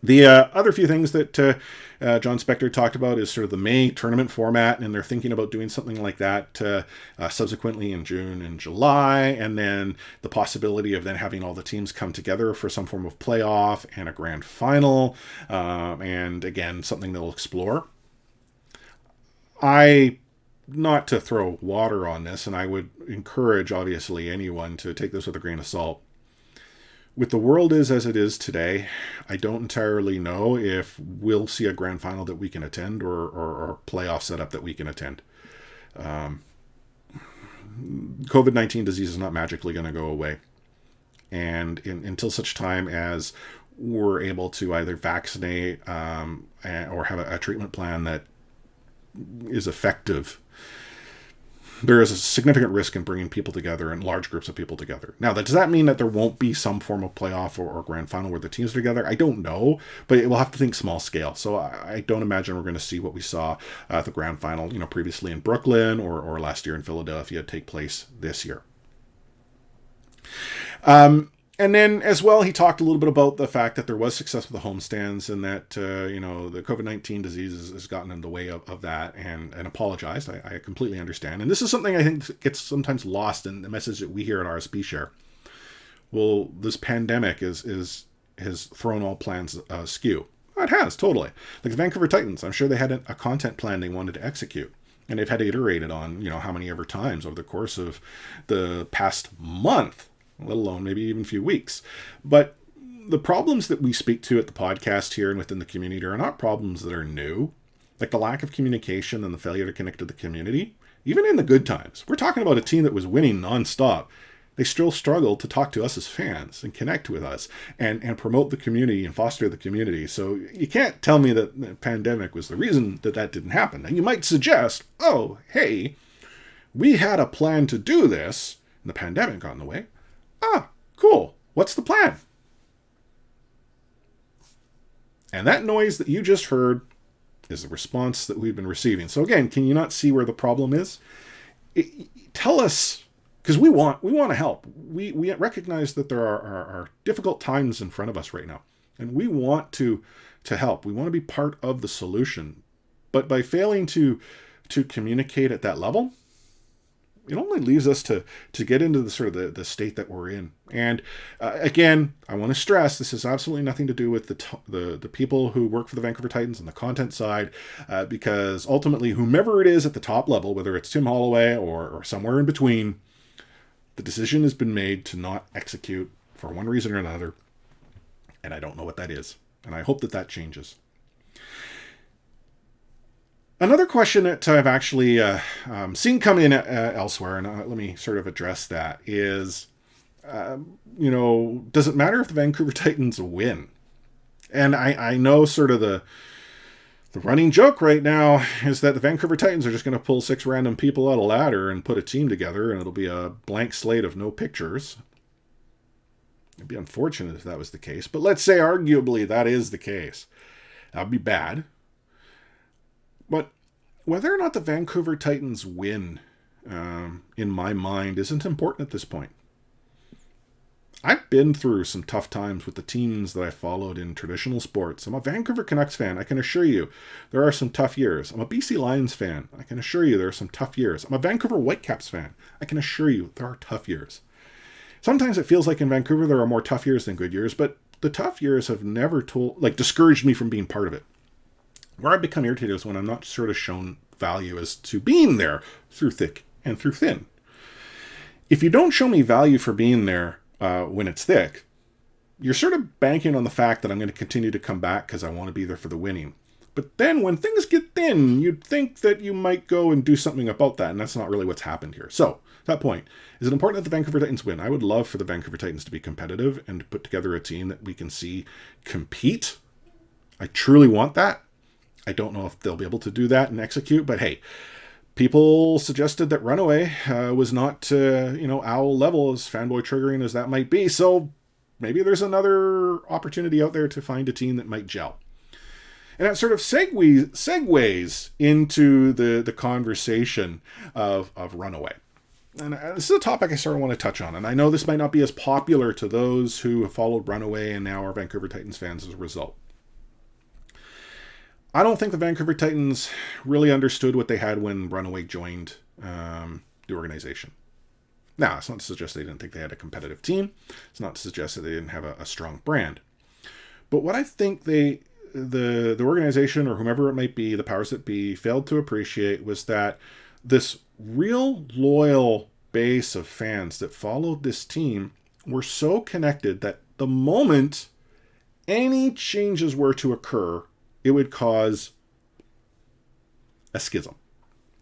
The other few things that John Spector talked about is sort of the May tournament format, and they're thinking about doing something like that subsequently in June and July, and then the possibility of then having all the teams come together for some form of playoff and a grand final, and again, something they'll explore. Not to throw water on this, and I would encourage, obviously, anyone to take this with a grain of salt. With the world as it is today, I don't entirely know if we'll see a grand final that we can attend or a playoff setup that we can attend. COVID-19 disease is not magically going to go away. And until such time as we're able to either vaccinate or have a treatment plan that is effective, there is a significant risk in bringing people together and large groups of people together. Now, does that mean that there won't be some form of playoff or grand final where the teams are together? I don't know, but we'll have to think small scale. So I don't imagine we're going to see what we saw at the grand final, previously in Brooklyn or last year in Philadelphia take place this year. And then as well, he talked a little bit about the fact that there was success with the homestands and that, the COVID-19 disease has gotten in the way of that and apologized. I completely understand. And this is something I think gets sometimes lost in the message that we hear at RSP Share. Well, this pandemic has thrown all plans askew. It has, totally. Like the Vancouver Titans, I'm sure they had a content plan they wanted to execute. And they've had to iterate it on, how many ever times over the course of the past month, let alone maybe even a few weeks. But the problems that we speak to at the podcast here and within the community are not problems that are new. Like the lack of communication and the failure to connect to the community, even in the good times. We're talking about a team that was winning nonstop. They still struggle to talk to us as fans and connect with us and promote the community and foster the community. So you can't tell me that the pandemic was the reason that didn't happen. And you might suggest, oh, hey, we had a plan to do this, and the pandemic got in the way. Ah, cool. What's the plan? And that noise that you just heard is the response that we've been receiving. So again, can you not see where the problem is? Tell us. Because we want to help. We recognize that there are difficult times in front of us right now. And we want to help. We want to be part of the solution. But by failing to communicate at that level, it only leaves us to get into the sort of the state that we're in. And again, I want to stress this has absolutely nothing to do with the people who work for the Vancouver Titans on the content side, because ultimately, whomever it is at the top level, whether it's Tim Holloway or somewhere in between, the decision has been made to not execute for one reason or another, and I don't know what that is. And I hope that changes. Another question that I've actually seen come in elsewhere, and let me sort of address that, is, does it matter if the Vancouver Titans win? And I know sort of the running joke right now is that the Vancouver Titans are just going to pull 6 random people out of a ladder and put a team together, and it'll be a blank slate of no pictures. It'd be unfortunate if that was the case, but let's say arguably that is the case. That would be bad. But whether or not the Vancouver Titans win, in my mind, isn't important at this point. I've been through some tough times with the teams that I followed in traditional sports. I'm a Vancouver Canucks fan. I can assure you there are some tough years. I'm a BC Lions fan. I can assure you there are some tough years. I'm a Vancouver Whitecaps fan. I can assure you there are tough years. Sometimes it feels like in Vancouver there are more tough years than good years, but the tough years have never discouraged me from being part of it. Where I've become irritated is when I'm not sort of shown value as to being there through thick and through thin. If you don't show me value for being there when it's thick, you're sort of banking on the fact that I'm going to continue to come back because I want to be there for the winning. But then when things get thin, you'd think that you might go and do something about that, and that's not really what's happened here. So, at that point, is it important that the Vancouver Titans win? I would love for the Vancouver Titans to be competitive and to put together a team that we can see compete. I truly want that. I don't know if they'll be able to do that and execute, but hey, people suggested that Runaway was not, owl level, as fanboy triggering as that might be. So maybe there's another opportunity out there to find a team that might gel. And that sort of segues into the conversation of Runaway. And this is a topic I sort of want to touch on. And I know this might not be as popular to those who have followed Runaway and now are Vancouver Titans fans as a result. I don't think the Vancouver Titans really understood what they had when Runaway joined the organization. Now, it's not to suggest they didn't think they had a competitive team. It's not to suggest that they didn't have a strong brand. But what I think the organization, or whomever it might be, the powers that be, failed to appreciate was that this real loyal base of fans that followed this team were so connected that the moment any changes were to occur, it would cause a schism.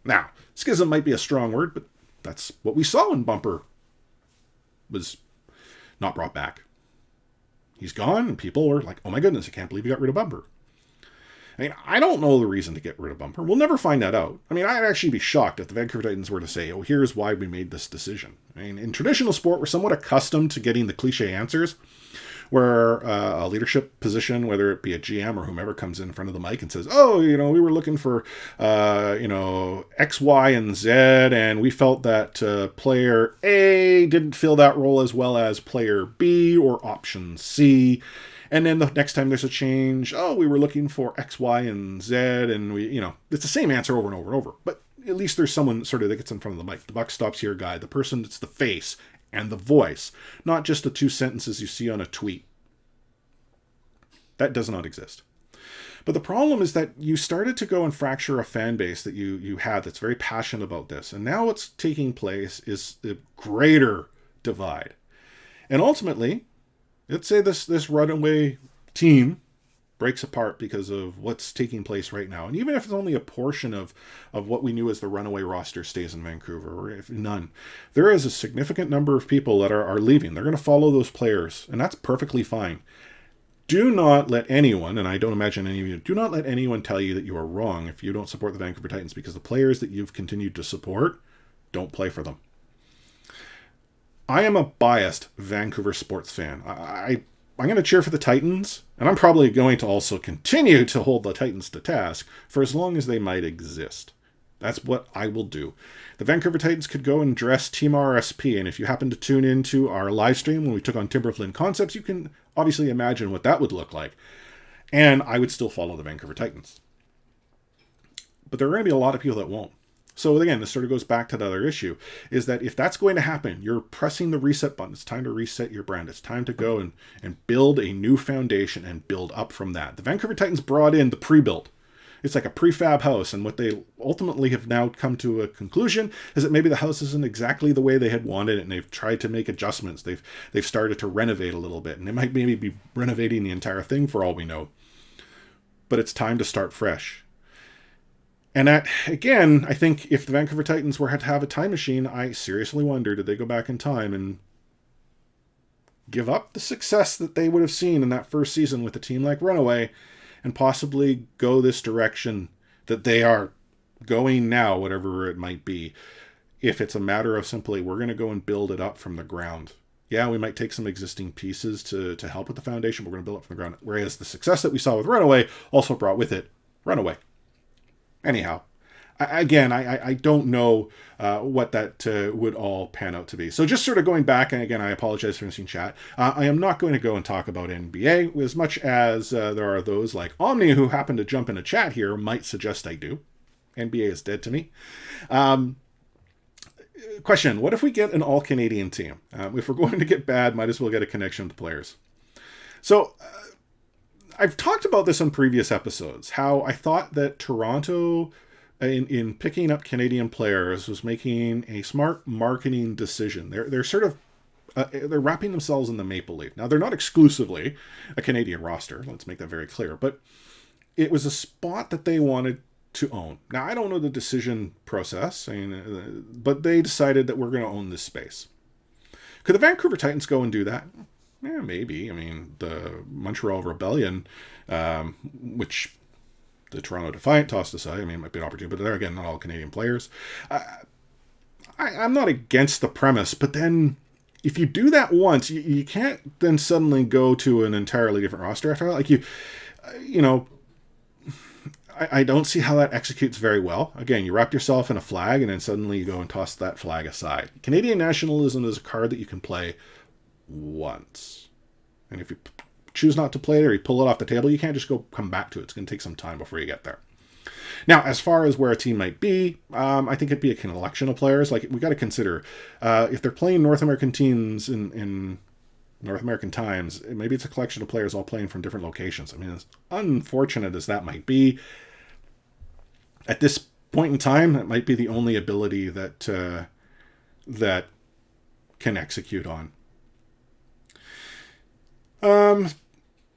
Now, schism might be a strong word, but that's what we saw when Bumper was not brought back. He's gone, and people were like, oh my goodness, I can't believe you got rid of Bumper. I mean, I don't know the reason to get rid of Bumper. We'll never find that out. I mean, I'd actually be shocked if the Vancouver Titans were to say, oh, here's why we made this decision. I mean, in traditional sport, we're somewhat accustomed to getting the cliche answers. where a leadership position, whether it be a GM or whomever, comes in front of the mic and says, oh, we were looking for, X, Y, and Z, and we felt that player A didn't fill that role as well as player B or option C. And then the next time there's a change, oh, we were looking for X, Y, and Z, and it's the same answer over and over and over. But at least there's someone sort of that gets in front of the mic. The buck stops here guy, the person that's the face and the voice, not just the 2 sentences you see on a tweet. That does not exist. But the problem is that you started to go and fracture a fan base that you had that's very passionate about this. And now what's taking place is the greater divide. And ultimately, let's say this runaway team breaks apart because of what's taking place right now. And even if it's only a portion of what we knew as the runaway roster stays in Vancouver, or if none, there is a significant number of people that are leaving. They're going to follow those players, and that's perfectly fine. Do not let anyone, and I don't imagine any of you, do not let anyone tell you that you are wrong if you don't support the Vancouver Titans, because the players that you've continued to support don't play for them. I am a biased Vancouver sports fan. I'm going to cheer for the Titans, and I'm probably going to also continue to hold the Titans to task for as long as they might exist. That's what I will do. The Vancouver Titans could go and dress Team RSP, and if you happen to tune into our live stream when we took on Timberflynn Concepts, you can obviously imagine what that would look like. And I would still follow the Vancouver Titans. But there are going to be a lot of people that won't. So again, this sort of goes back to the other issue, is that if that's going to happen, you're pressing the reset button. It's time to reset your brand. It's time to go and build a new foundation and build up from that. The Vancouver Titans brought in the pre-built. It's like a prefab house, and what they ultimately have now come to a conclusion is that maybe the house isn't exactly the way they had wanted it, and they've tried to make adjustments. They've started to renovate a little bit, and they might maybe be renovating the entire thing for all we know. But it's time to start fresh. And that, again, I think if the Vancouver Titans were to have a time machine, I seriously wonder, did they go back in time and give up the success that they would have seen in that first season with a team like Runaway and possibly go this direction that they are going now, whatever it might be, if it's a matter of simply, we're going to go and build it up from the ground. Yeah, we might take some existing pieces to help with the foundation, but we're going to build it from the ground. Whereas the success that we saw with Runaway also brought with it Runaway. Anyhow, I don't know what that would all pan out to be. So just sort of going back, and again, I apologize for missing chat. I am not going to go and talk about NBA as much as there are those like Omni who happen to jump in a chat here might suggest I do. NBA is dead to me. Question, what if we get an all-Canadian team? If we're going to get bad, might as well get a connection with the players. So I've talked about this on previous episodes, how I thought that Toronto, in picking up Canadian players, was making a smart marketing decision. They're sort of they're wrapping themselves in the maple leaf. Now, they're not exclusively a Canadian roster. Let's make that very clear. But it was a spot that they wanted to own. Now, I don't know the decision process, but they decided that we're going to own this space. Could the Vancouver Titans go and do that? Yeah, maybe. I mean, the Montreal Rebellion, which the Toronto Defiant tossed aside, I mean, it might be an opportunity, but they're, again, not all Canadian players. I'm not against the premise, but then if you do that once, you can't then suddenly go to an entirely different roster after that. Like, I don't see how that executes very well. Again, you wrap yourself in a flag, and then suddenly you go and toss that flag aside. Canadian nationalism is a card that you can play once. And if you choose not to play it or you pull it off the table, you can't just come back to it. It's going to take some time before you get there. Now, as far as where a team might be, I think it'd be a collection of players. Like, we got to consider if they're playing North American teams in North American times, maybe it's a collection of players all playing from different locations. I mean, as unfortunate as that might be, at this point in time, that might be the only ability that that can execute on.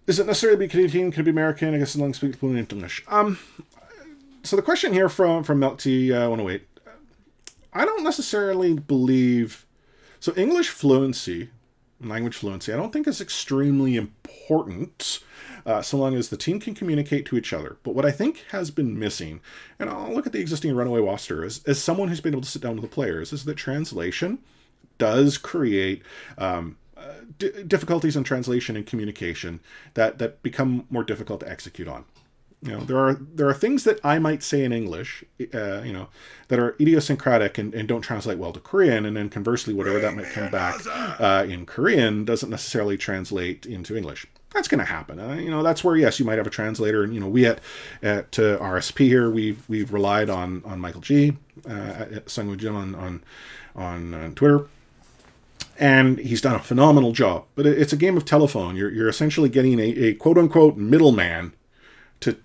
Is it necessary to be Canadian? Could it be American? I guess as long as speak fluent English. So the question here from Milk Tea 108, I don't necessarily believe. So English fluency, language fluency, I don't think is extremely important, so long as the team can communicate to each other. But what I think has been missing, and I'll look at the existing Runaway roster as someone who's been able to sit down with the players, is that translation does create difficulties in translation and communication that become more difficult to execute on. There are things that I might say in English, that are idiosyncratic and don't translate well to Korean, and then conversely, whatever that might come back in Korean doesn't necessarily translate into English. That's going to happen. That's where, yes, you might have a translator, and we at RSP here, we've relied on Michael G at Sungwoo Jim on Twitter. And he's done a phenomenal job. But it's a game of telephone. You're essentially getting a quote-unquote middleman to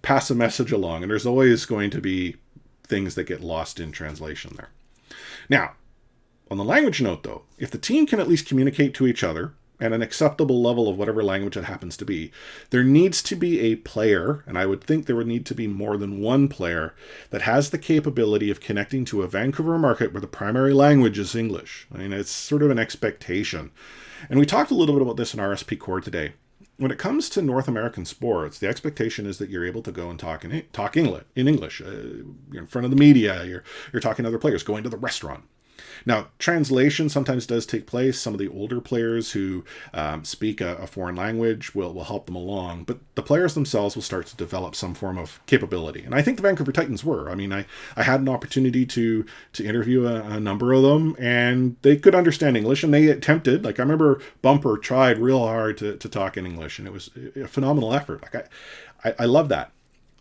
pass a message along. And there's always going to be things that get lost in translation there. Now, on the language note, though, if the team can at least communicate to each other at an acceptable level of whatever language it happens to be, there needs to be a player, and I would think there would need to be more than one player, that has the capability of connecting to a Vancouver market where the primary language is English. I mean, it's sort of an expectation. And we talked a little bit about this in RSP Core today. When it comes to North American sports, the expectation is that you're able to go and talk in English. You're in front of the media, you're talking to other players, going to the restaurant. Now, translation sometimes does take place. Some of the older players who speak a foreign language will help them along, but the players themselves will start to develop some form of capability. And I think the Vancouver Titans were. I mean, I had an opportunity to interview a number of them, and they could understand English, and they attempted. Like, I remember Bumper tried real hard to talk in English, and it was a phenomenal effort. Like, I love that.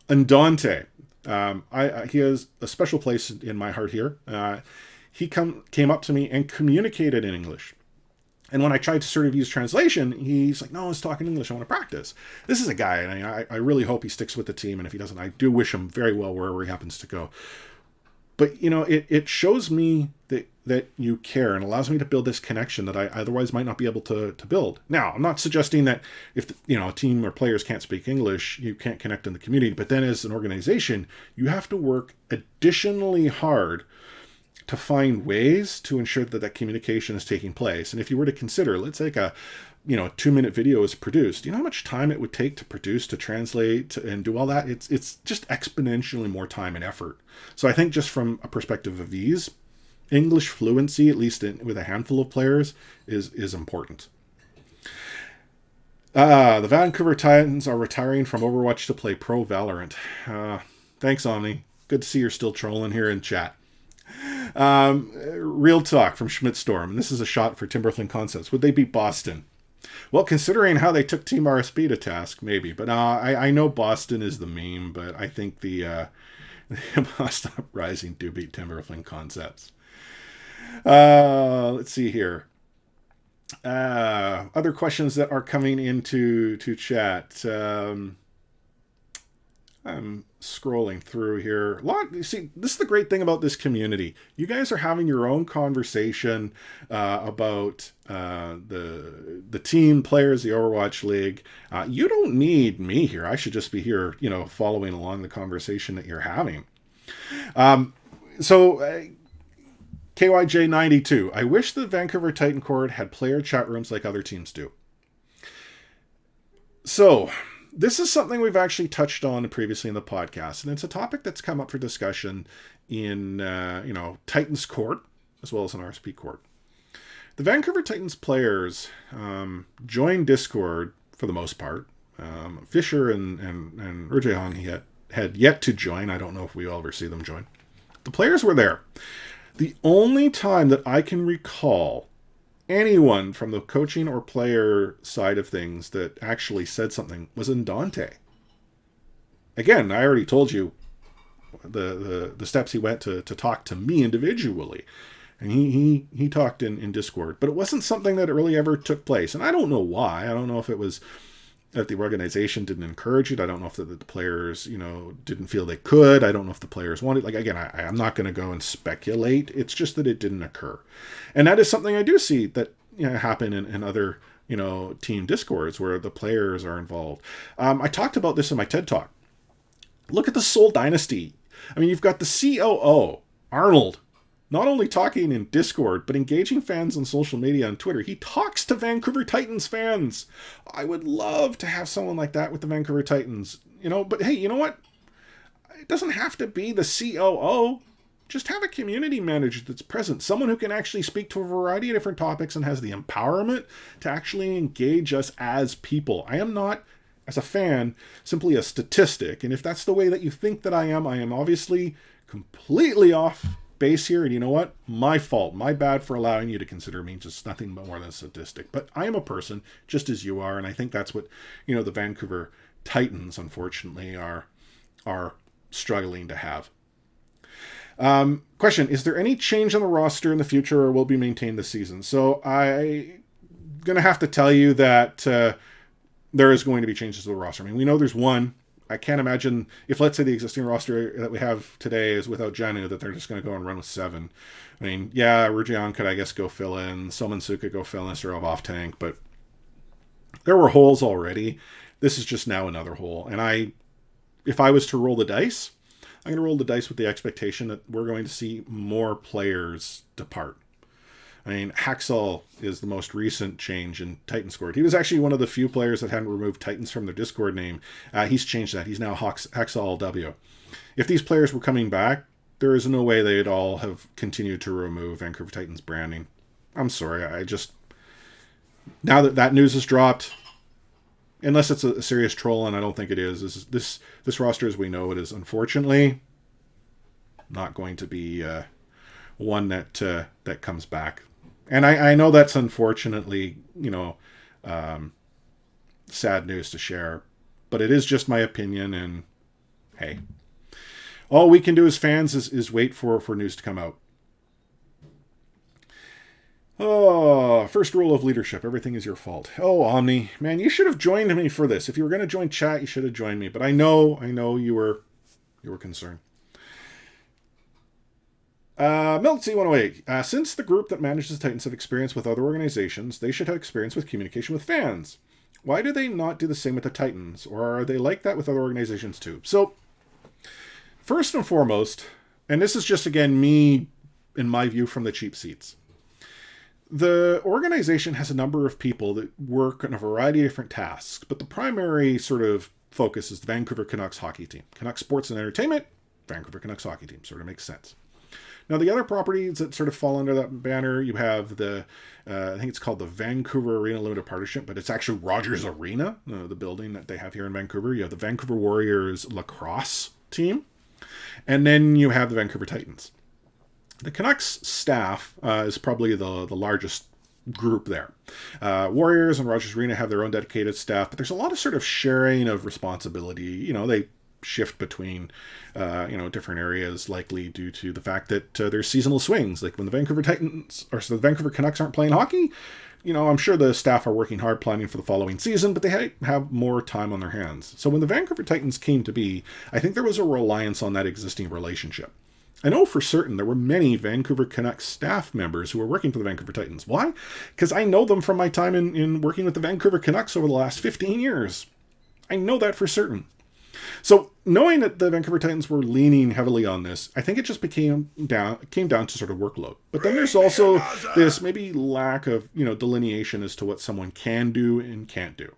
And Dante, he has a special place in my heart here. He came up to me and communicated in English. And when I tried to sort of use translation, he's like, no, let's talk in English. I want to practice. This is a guy, and I really hope he sticks with the team. And if he doesn't, I do wish him very well wherever he happens to go. But, it shows me that you care and allows me to build this connection that I otherwise might not be able to build. Now, I'm not suggesting that if, a team or players can't speak English, you can't connect in the community. But then as an organization, you have to work additionally hard to find ways to ensure that communication is taking place. And if you were to consider, let's say a 2-minute video is produced, do you know how much time it would take to produce, to translate, and do all that? It's just exponentially more time and effort. So I think just from a perspective of ease, English fluency, at least with a handful of players, is important. The Vancouver Titans are retiring from Overwatch to play Pro Valorant. Thanks, Omni. Good to see you're still trolling here in chat. Real talk from Schmidtstorm, and this is a shot for Timberflint Concepts. Would they beat Boston? Well, considering how they took Team RSP to task, maybe. But I know Boston is the meme, but I think the Boston Uprising do beat Timberflint Concepts. Let's see here. Other questions that are coming into chat. I'm scrolling through here. You see, this is the great thing about this community. You guys are having your own conversation about the team players, the Overwatch League. You don't need me here. I should just be here, following along the conversation that you're having. KYJ92. I wish the Vancouver Titan Court had player chat rooms like other teams do. So, this is something we've actually touched on previously in the podcast, and it's a topic that's come up for discussion in, Titans Court, as well as in RSP Court. The Vancouver Titans players joined Discord for the most part. Fisher and Rujehong he had yet to join. I don't know if we all ever see them join. The players were there. The only time that I can recall anyone from the coaching or player side of things that actually said something was in Dante. Again, I already told you the steps he went to talk to me individually. And he talked in Discord. But it wasn't something that really ever took place. And I don't know why. I don't know if it was that the organization didn't encourage it. I don't know if the players, didn't feel they could. I don't know if the players wanted. Like, again, I'm not going to go and speculate. It's just that it didn't occur. And that is something I do see that happen in other, team Discords where the players are involved. I talked about this in my TED Talk. Look at the Seoul Dynasty. I mean, you've got the COO, Arnold, not only talking in Discord, but engaging fans on social media on Twitter. He talks to Vancouver Titans fans. I would love to have someone like that with the Vancouver Titans. But hey, you know what? It doesn't have to be the COO. just have a community manager that's present, someone who can actually speak to a variety of different topics and has the empowerment to actually engage us as people. I am not, as a fan, simply a statistic. And if that's the way that you think that I am obviously completely off base here. And you know what? My fault. My bad for allowing you to consider me just nothing but more than a statistic. But I am a person just as you are. And I think that's what, the Vancouver Titans, unfortunately, are struggling to have. Question, is there any change on the roster in the future or will be maintained this season? So I'm going to have to tell you that there is going to be changes to the roster. I mean, we know there's one. I can't imagine if, let's say, the existing roster that we have today is without Janu, that they're just going to go and run with 7. I mean, yeah, Rujian could, I guess, go fill in. Somansu could go fill in instead of off tank, but there were holes already. This is just now another hole. And if I was to roll the dice, I'm going to roll the dice with the expectation that we're going to see more players depart. I mean, Haxall is the most recent change in Titan Squad. He was actually one of the few players that hadn't removed Titans from their Discord name. He's changed that. He's now Haxall W. If these players were coming back, there is no way they'd all have continued to remove Vancouver Titans branding. I'm sorry. Now that news has dropped, unless it's a serious troll, and I don't think it is, this roster as we know it is unfortunately not going to be one that comes back. And I know that's unfortunately, sad news to share, but it is just my opinion. And hey, all we can do as fans is wait for news to come out. Oh, first rule of leadership. Everything is your fault. Oh, Omni, man, you should have joined me for this. If you were going to join chat, you should have joined me. But I know you were concerned. Milt C108. Since the group that manages Titans have experience with other organizations, they should have experience with communication with fans. Why do they not do the same with the Titans? Or are they like that with other organizations too? So, first and foremost, and this is just, again, me, in my view, from the cheap seats. The organization has a number of people that work on a variety of different tasks, but the primary sort of focus is the Vancouver Canucks hockey team. Canucks Sports and Entertainment, Vancouver Canucks hockey team. Sort of makes sense. Now, the other properties that sort of fall under that banner, you have I think it's called the Vancouver Arena Limited Partnership, but it's actually Rogers Arena, the building that they have here in Vancouver. You have the Vancouver Warriors lacrosse team, and then you have the Vancouver Titans. The Canucks staff is probably the largest group there. Warriors and Rogers Arena have their own dedicated staff, but there's a lot of sort of sharing of responsibility. They shift between different areas, likely due to the fact that there's seasonal swings. Like when the Vancouver Canucks aren't playing hockey, I'm sure the staff are working hard planning for the following season, but they have more time on their hands. So when the Vancouver Titans came to be, I think there was a reliance on that existing relationship. I know for certain there were many Vancouver Canucks staff members who were working for the Vancouver Titans. Why? Because I know them from my time in working with the Vancouver Canucks over the last 15 years. I know that for certain. So knowing that the Vancouver Titans were leaning heavily on this, I think it just came down to sort of workload. But then there's also this maybe lack of, delineation as to what someone can do and can't do.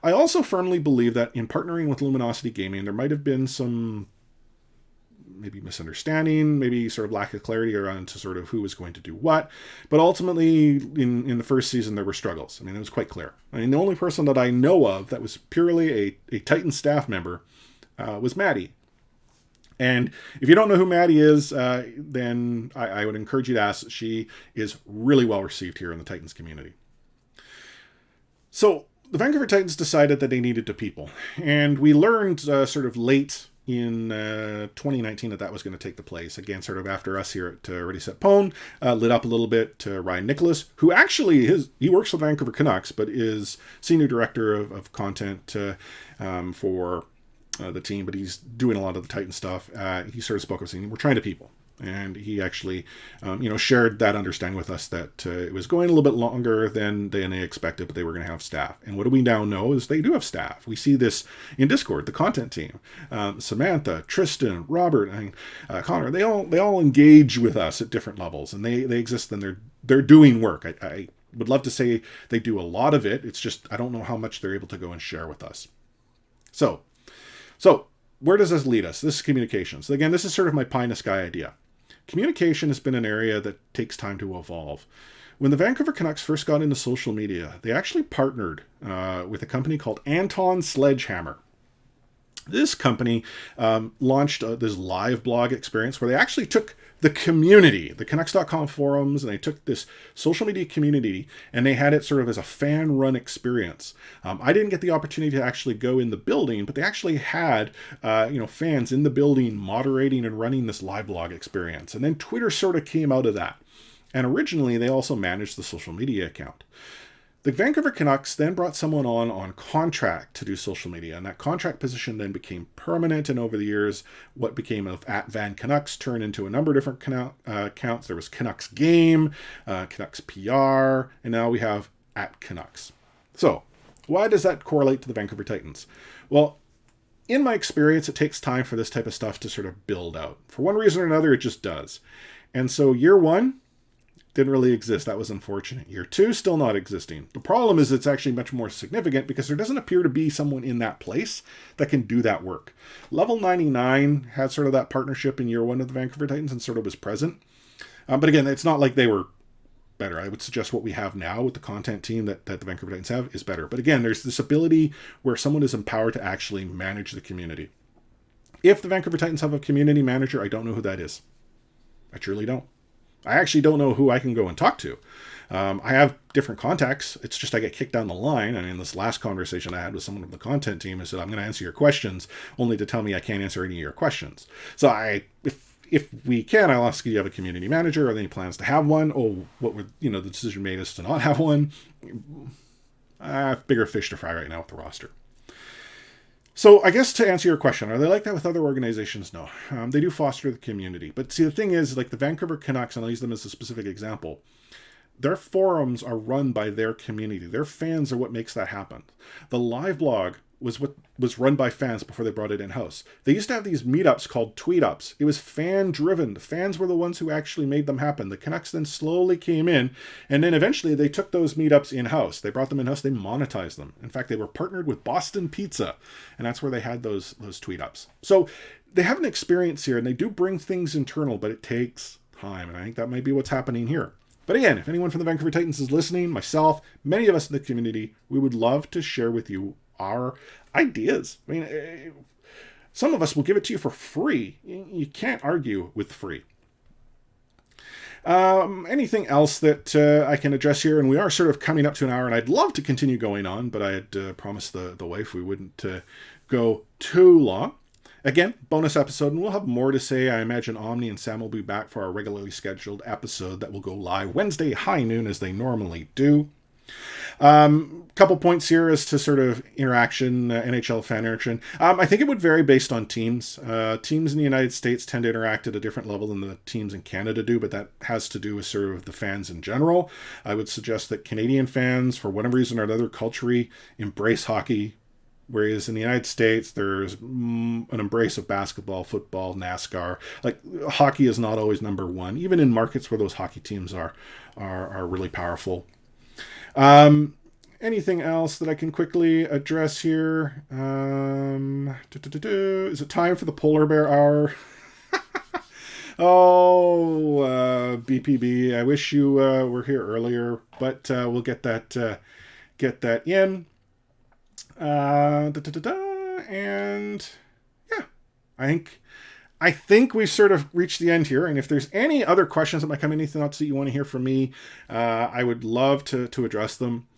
I also firmly believe that in partnering with Luminosity Gaming, there might have been some maybe misunderstanding, maybe sort of lack of clarity around to sort of who was going to do what. But ultimately, in the first season, there were struggles. I mean, it was quite clear. I mean, the only person that I know of that was purely a Titan staff member was Maddie. And if you don't know who Maddie is, then I would encourage you to ask. She is really well received here in the Titans community. So the Vancouver Titans decided that they needed to people. And we learned sort of late in 2019 that was going to take the place. Again, sort of after us here at Ready Set Pwn lit up a little bit to Ryan Nicholas, who actually he works for the Vancouver Canucks, but is senior director of content for the team, but he's doing a lot of the Titan stuff. He sort of spoke of saying, we're trying to people. And he actually, shared that understanding with us that it was going a little bit longer than they expected, but they were going to have staff. And what do we now know is they do have staff. We see this in Discord, the content team, Samantha, Tristan, Robert, Connor. They all engage with us at different levels, and they exist. And they're doing work. I would love to say they do a lot of it. It's just I don't know how much they're able to go and share with us. So where does this lead us? This is communications. Again, this is sort of my pie in the sky idea. communication has been an area that takes time to evolve. When the Vancouver Canucks first got into social media, they actually partnered with a company called Anton Sledgehammer. This company launched this live blog experience where they actually took the community, the Canucks.com forums, and they took this social media community and they had it sort of as a fan-run experience. I didn't get the opportunity to actually go in the building, but they actually had fans in the building moderating and running this live blog experience. And then Twitter sort of came out of that. And originally, they also managed the social media account. The Vancouver Canucks then brought someone on contract to do social media, and that contract position then became permanent, and over the years, what became of @VanCanucks turned into a number of different accounts. There was Canucks Game, Canucks PR, and now we have @Canucks. So, why does that correlate to the Vancouver Titans? Well, in my experience, it takes time for this type of stuff to sort of build out. For one reason or another, it just does. And so year one, didn't really exist. That was unfortunate. Year two, still not existing. The problem is it's actually much more significant because there doesn't appear to be someone in that place that can do that work. Level 99 had sort of that partnership in year one of the Vancouver Titans and sort of was present. But again, it's not like they were better. I would suggest what we have now with the content team that the Vancouver Titans have is better. But again, there's this ability where someone is empowered to actually manage the community. If the Vancouver Titans have a community manager, I don't know who that is. I truly don't. I actually don't know who I can go and talk to. I have different contacts. It's just I get kicked down the line. I mean, this last conversation I had with someone from the content team, I said, I'm going to answer your questions, only to tell me I can't answer any of your questions. So if we can, I'll ask you, do you have a community manager? Are there any plans to have one? Oh, what would, the decision made is to not have one. I have bigger fish to fry right now with the roster. So I guess to answer your question, are they like that with other organizations? No. They do foster the community. But see, the thing is, like the Vancouver Canucks, and I'll use them as a specific example, their forums are run by their community. Their fans are what makes that happen. The live blog was what was run by fans before they brought it in-house. They used to have these meetups called tweet-ups. It was fan-driven. The fans were the ones who actually made them happen. The Canucks then slowly came in, and then eventually they took those meetups in-house. They brought them in-house. They monetized them. In fact, they were partnered with Boston Pizza, and that's where they had those tweet-ups. So they have an experience here, and they do bring things internal, but it takes time, and I think that might be what's happening here. But again, if anyone from the Vancouver Titans is listening, myself, many of us in the community, we would love to share with you our ideas. I mean, some of us will give it to you for free. You can't argue with free. Anything else that I can address here? And we are sort of coming up to an hour, and I'd love to continue going on, but I had promised the wife we wouldn't go too long. Again, bonus episode, and we'll have more to say. I imagine Omni and Sam will be back for our regularly scheduled episode that will go live Wednesday high noon as they normally do. Couple points here as to sort of interaction, NHL fan interaction. I think it would vary based on teams. Teams in the United States tend to interact at a different level than the teams in Canada do, but that has to do with sort of the fans in general. I would suggest that Canadian fans, for whatever reason or another, culturally embrace hockey, whereas in the United States, there's an embrace of basketball, football, NASCAR. Like, hockey is not always number one, even in markets where those hockey teams are really powerful. Anything else that I can quickly address here? Is it time for the Polar Bear Hour? BPB, I wish you were here earlier, but we'll get that in. And yeah, I think we've sort of reached the end here. And if there's any other questions that might come, anything else that you want to hear from me, I would love to address them.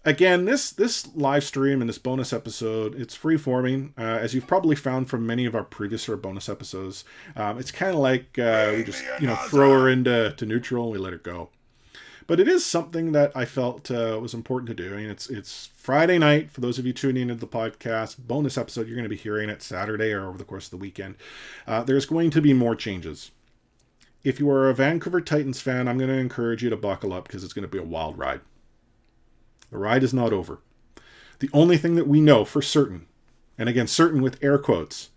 Again, this live stream and this bonus episode, it's free-forming, as you've probably found from many of our previous sort of bonus episodes. It's kind of like we just throw her into neutral and we let her go. But it is something that I felt was important to do. I mean, it's Friday night. For those of you tuning into the podcast, bonus episode, you're going to be hearing it Saturday or over the course of the weekend. There's going to be more changes. If you are a Vancouver Titans fan, I'm going to encourage you to buckle up because it's going to be a wild ride. The ride is not over. The only thing that we know for certain, and again, certain with air quotes,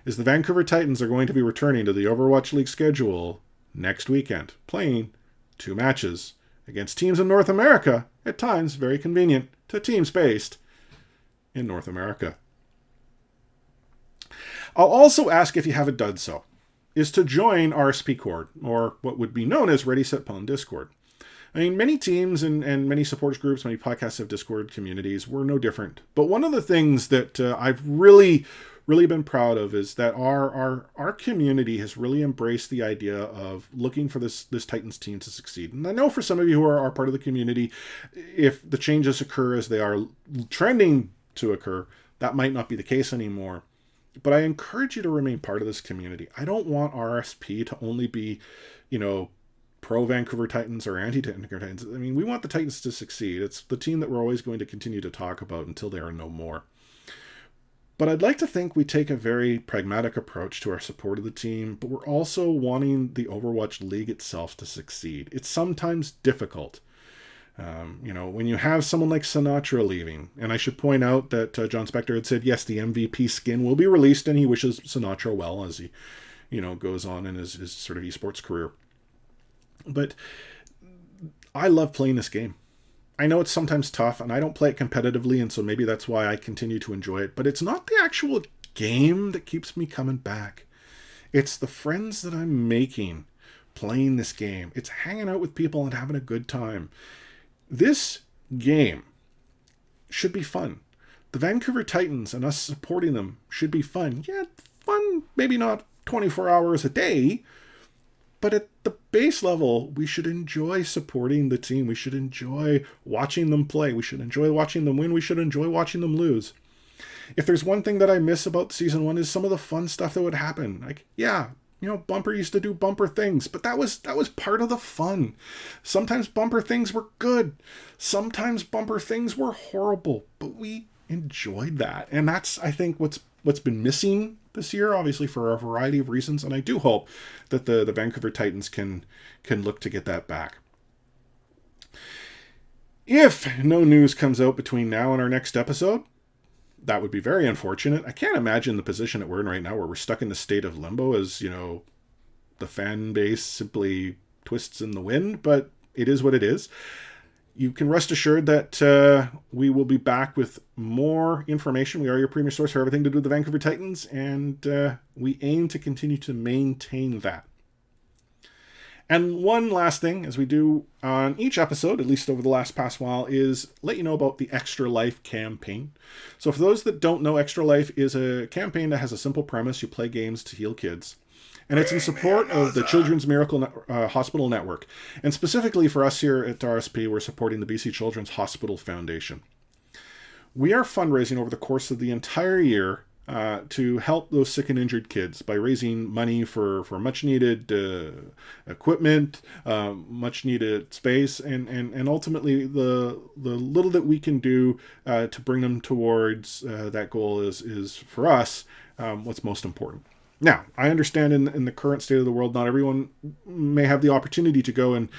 is the Vancouver Titans are going to be returning to the Overwatch League schedule next weekend, playing 2 matches against teams in North America, at times very convenient to teams based in North America. I'll also ask if you haven't done so. is to join RSP Cord, or what would be known as Ready Set Pwn Discord. I mean, many teams and many supporters groups, many podcasts have Discord communities. We're no different. But one of the things that I've really been proud of is that our community has really embraced the idea of looking for this Titans team to succeed. And I know for some of you who are part of the community, if the changes occur as they are trending to occur, that might not be the case anymore. But I encourage you to remain part of this community. I don't want RSP to only be, pro Vancouver Titans or anti Vancouver Titans. I mean, we want the Titans to succeed. It's the team that we're always going to continue to talk about until they are no more. But I'd like to think we take a very pragmatic approach to our support of the team, but we're also wanting the Overwatch League itself to succeed. It's sometimes difficult. When you have someone like Sinatra leaving, and I should point out that John Spector had said, yes, the MVP skin will be released, and he wishes Sinatra well as he, goes on in his sort of esports career. But I love playing this game. I know it's sometimes tough, and I don't play it competitively, and so maybe that's why I continue to enjoy it. But it's not the actual game that keeps me coming back. It's the friends that I'm making playing this game. It's hanging out with people and having a good time. This game should be fun. The Vancouver Titans and us supporting them should be fun. Yeah, fun, maybe not 24 hours a day, but at the base level, we should enjoy supporting the team. We should enjoy watching them play. We should enjoy watching them win. We should enjoy watching them lose. If there's one thing that I miss about Season 1 is some of the fun stuff that would happen. Like, yeah, Bumper used to do bumper things, but that was part of the fun. Sometimes bumper things were good. Sometimes bumper things were horrible, but we enjoyed that. And that's, I think, what's been missing this year, obviously for a variety of reasons, and I do hope that the Vancouver Titans can look to get that back. If no news comes out between now and our next episode, that would be very unfortunate. I can't imagine the position that we're in right now where we're stuck in the state of limbo as, the fan base simply twists in the wind, but it is what it is. You can rest assured that we will be back with more information. We are your premier source for everything to do with the Vancouver Titans, and we aim to continue to maintain that. And one last thing, as we do on each episode, at least over the past while, is let you know about the Extra Life campaign. So for those that don't know, Extra Life is a campaign that has a simple premise. You play games to heal kids. And it's in support of the Children's Miracle Hospital Network. And specifically for us here at RSP, we're supporting the BC Children's Hospital Foundation. We are fundraising over the course of the entire year to help those sick and injured kids by raising money for much needed equipment, much needed space, and ultimately the little that we can do to bring them towards that goal is for us what's most important. Now, I understand in the current state of the world, not everyone may have the opportunity to go and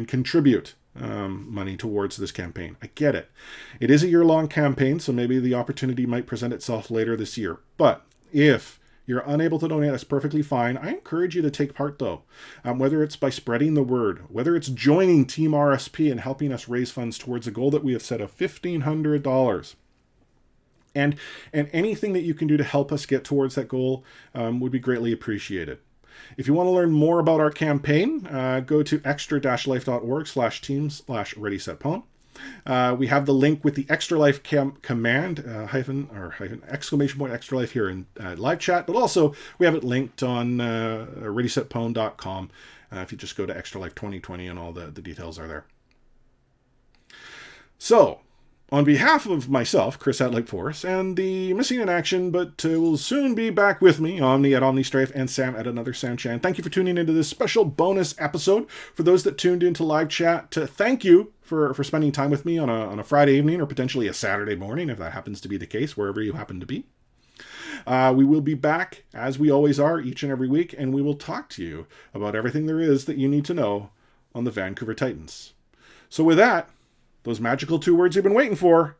contribute money towards this campaign. I get it. It is a year-long campaign, so maybe the opportunity might present itself later this year. But if you're unable to donate, that's perfectly fine. I encourage you to take part, though, whether it's by spreading the word, whether it's joining Team RSP and helping us raise funds towards a goal that we have set of $1,500. And anything that you can do to help us get towards that goal would be greatly appreciated. If you want to learn more about our campaign, go to extra-life.org/teams/readysetpwn. We have the link with the Extra Life command, hyphen exclamation point Extra Life here in live chat, but also we have it linked on readysetpwn.com. If you just go to Extra Life 2020 and all the details are there. So, on behalf of myself, Chris at Lightforce, and the missing in action, but will soon be back with me, Omni at OmniStrafe, and Sam at Another Sam Chan. Thank you for tuning into this special bonus episode. For those that tuned into live chat, thank you for spending time with me on a Friday evening or potentially a Saturday morning, if that happens to be the case, wherever you happen to be. We will be back, as we always are, each and every week, and we will talk to you about everything there is that you need to know on the Vancouver Titans. So with that, those magical 2 words you've been waiting for.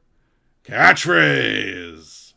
Catchphrase!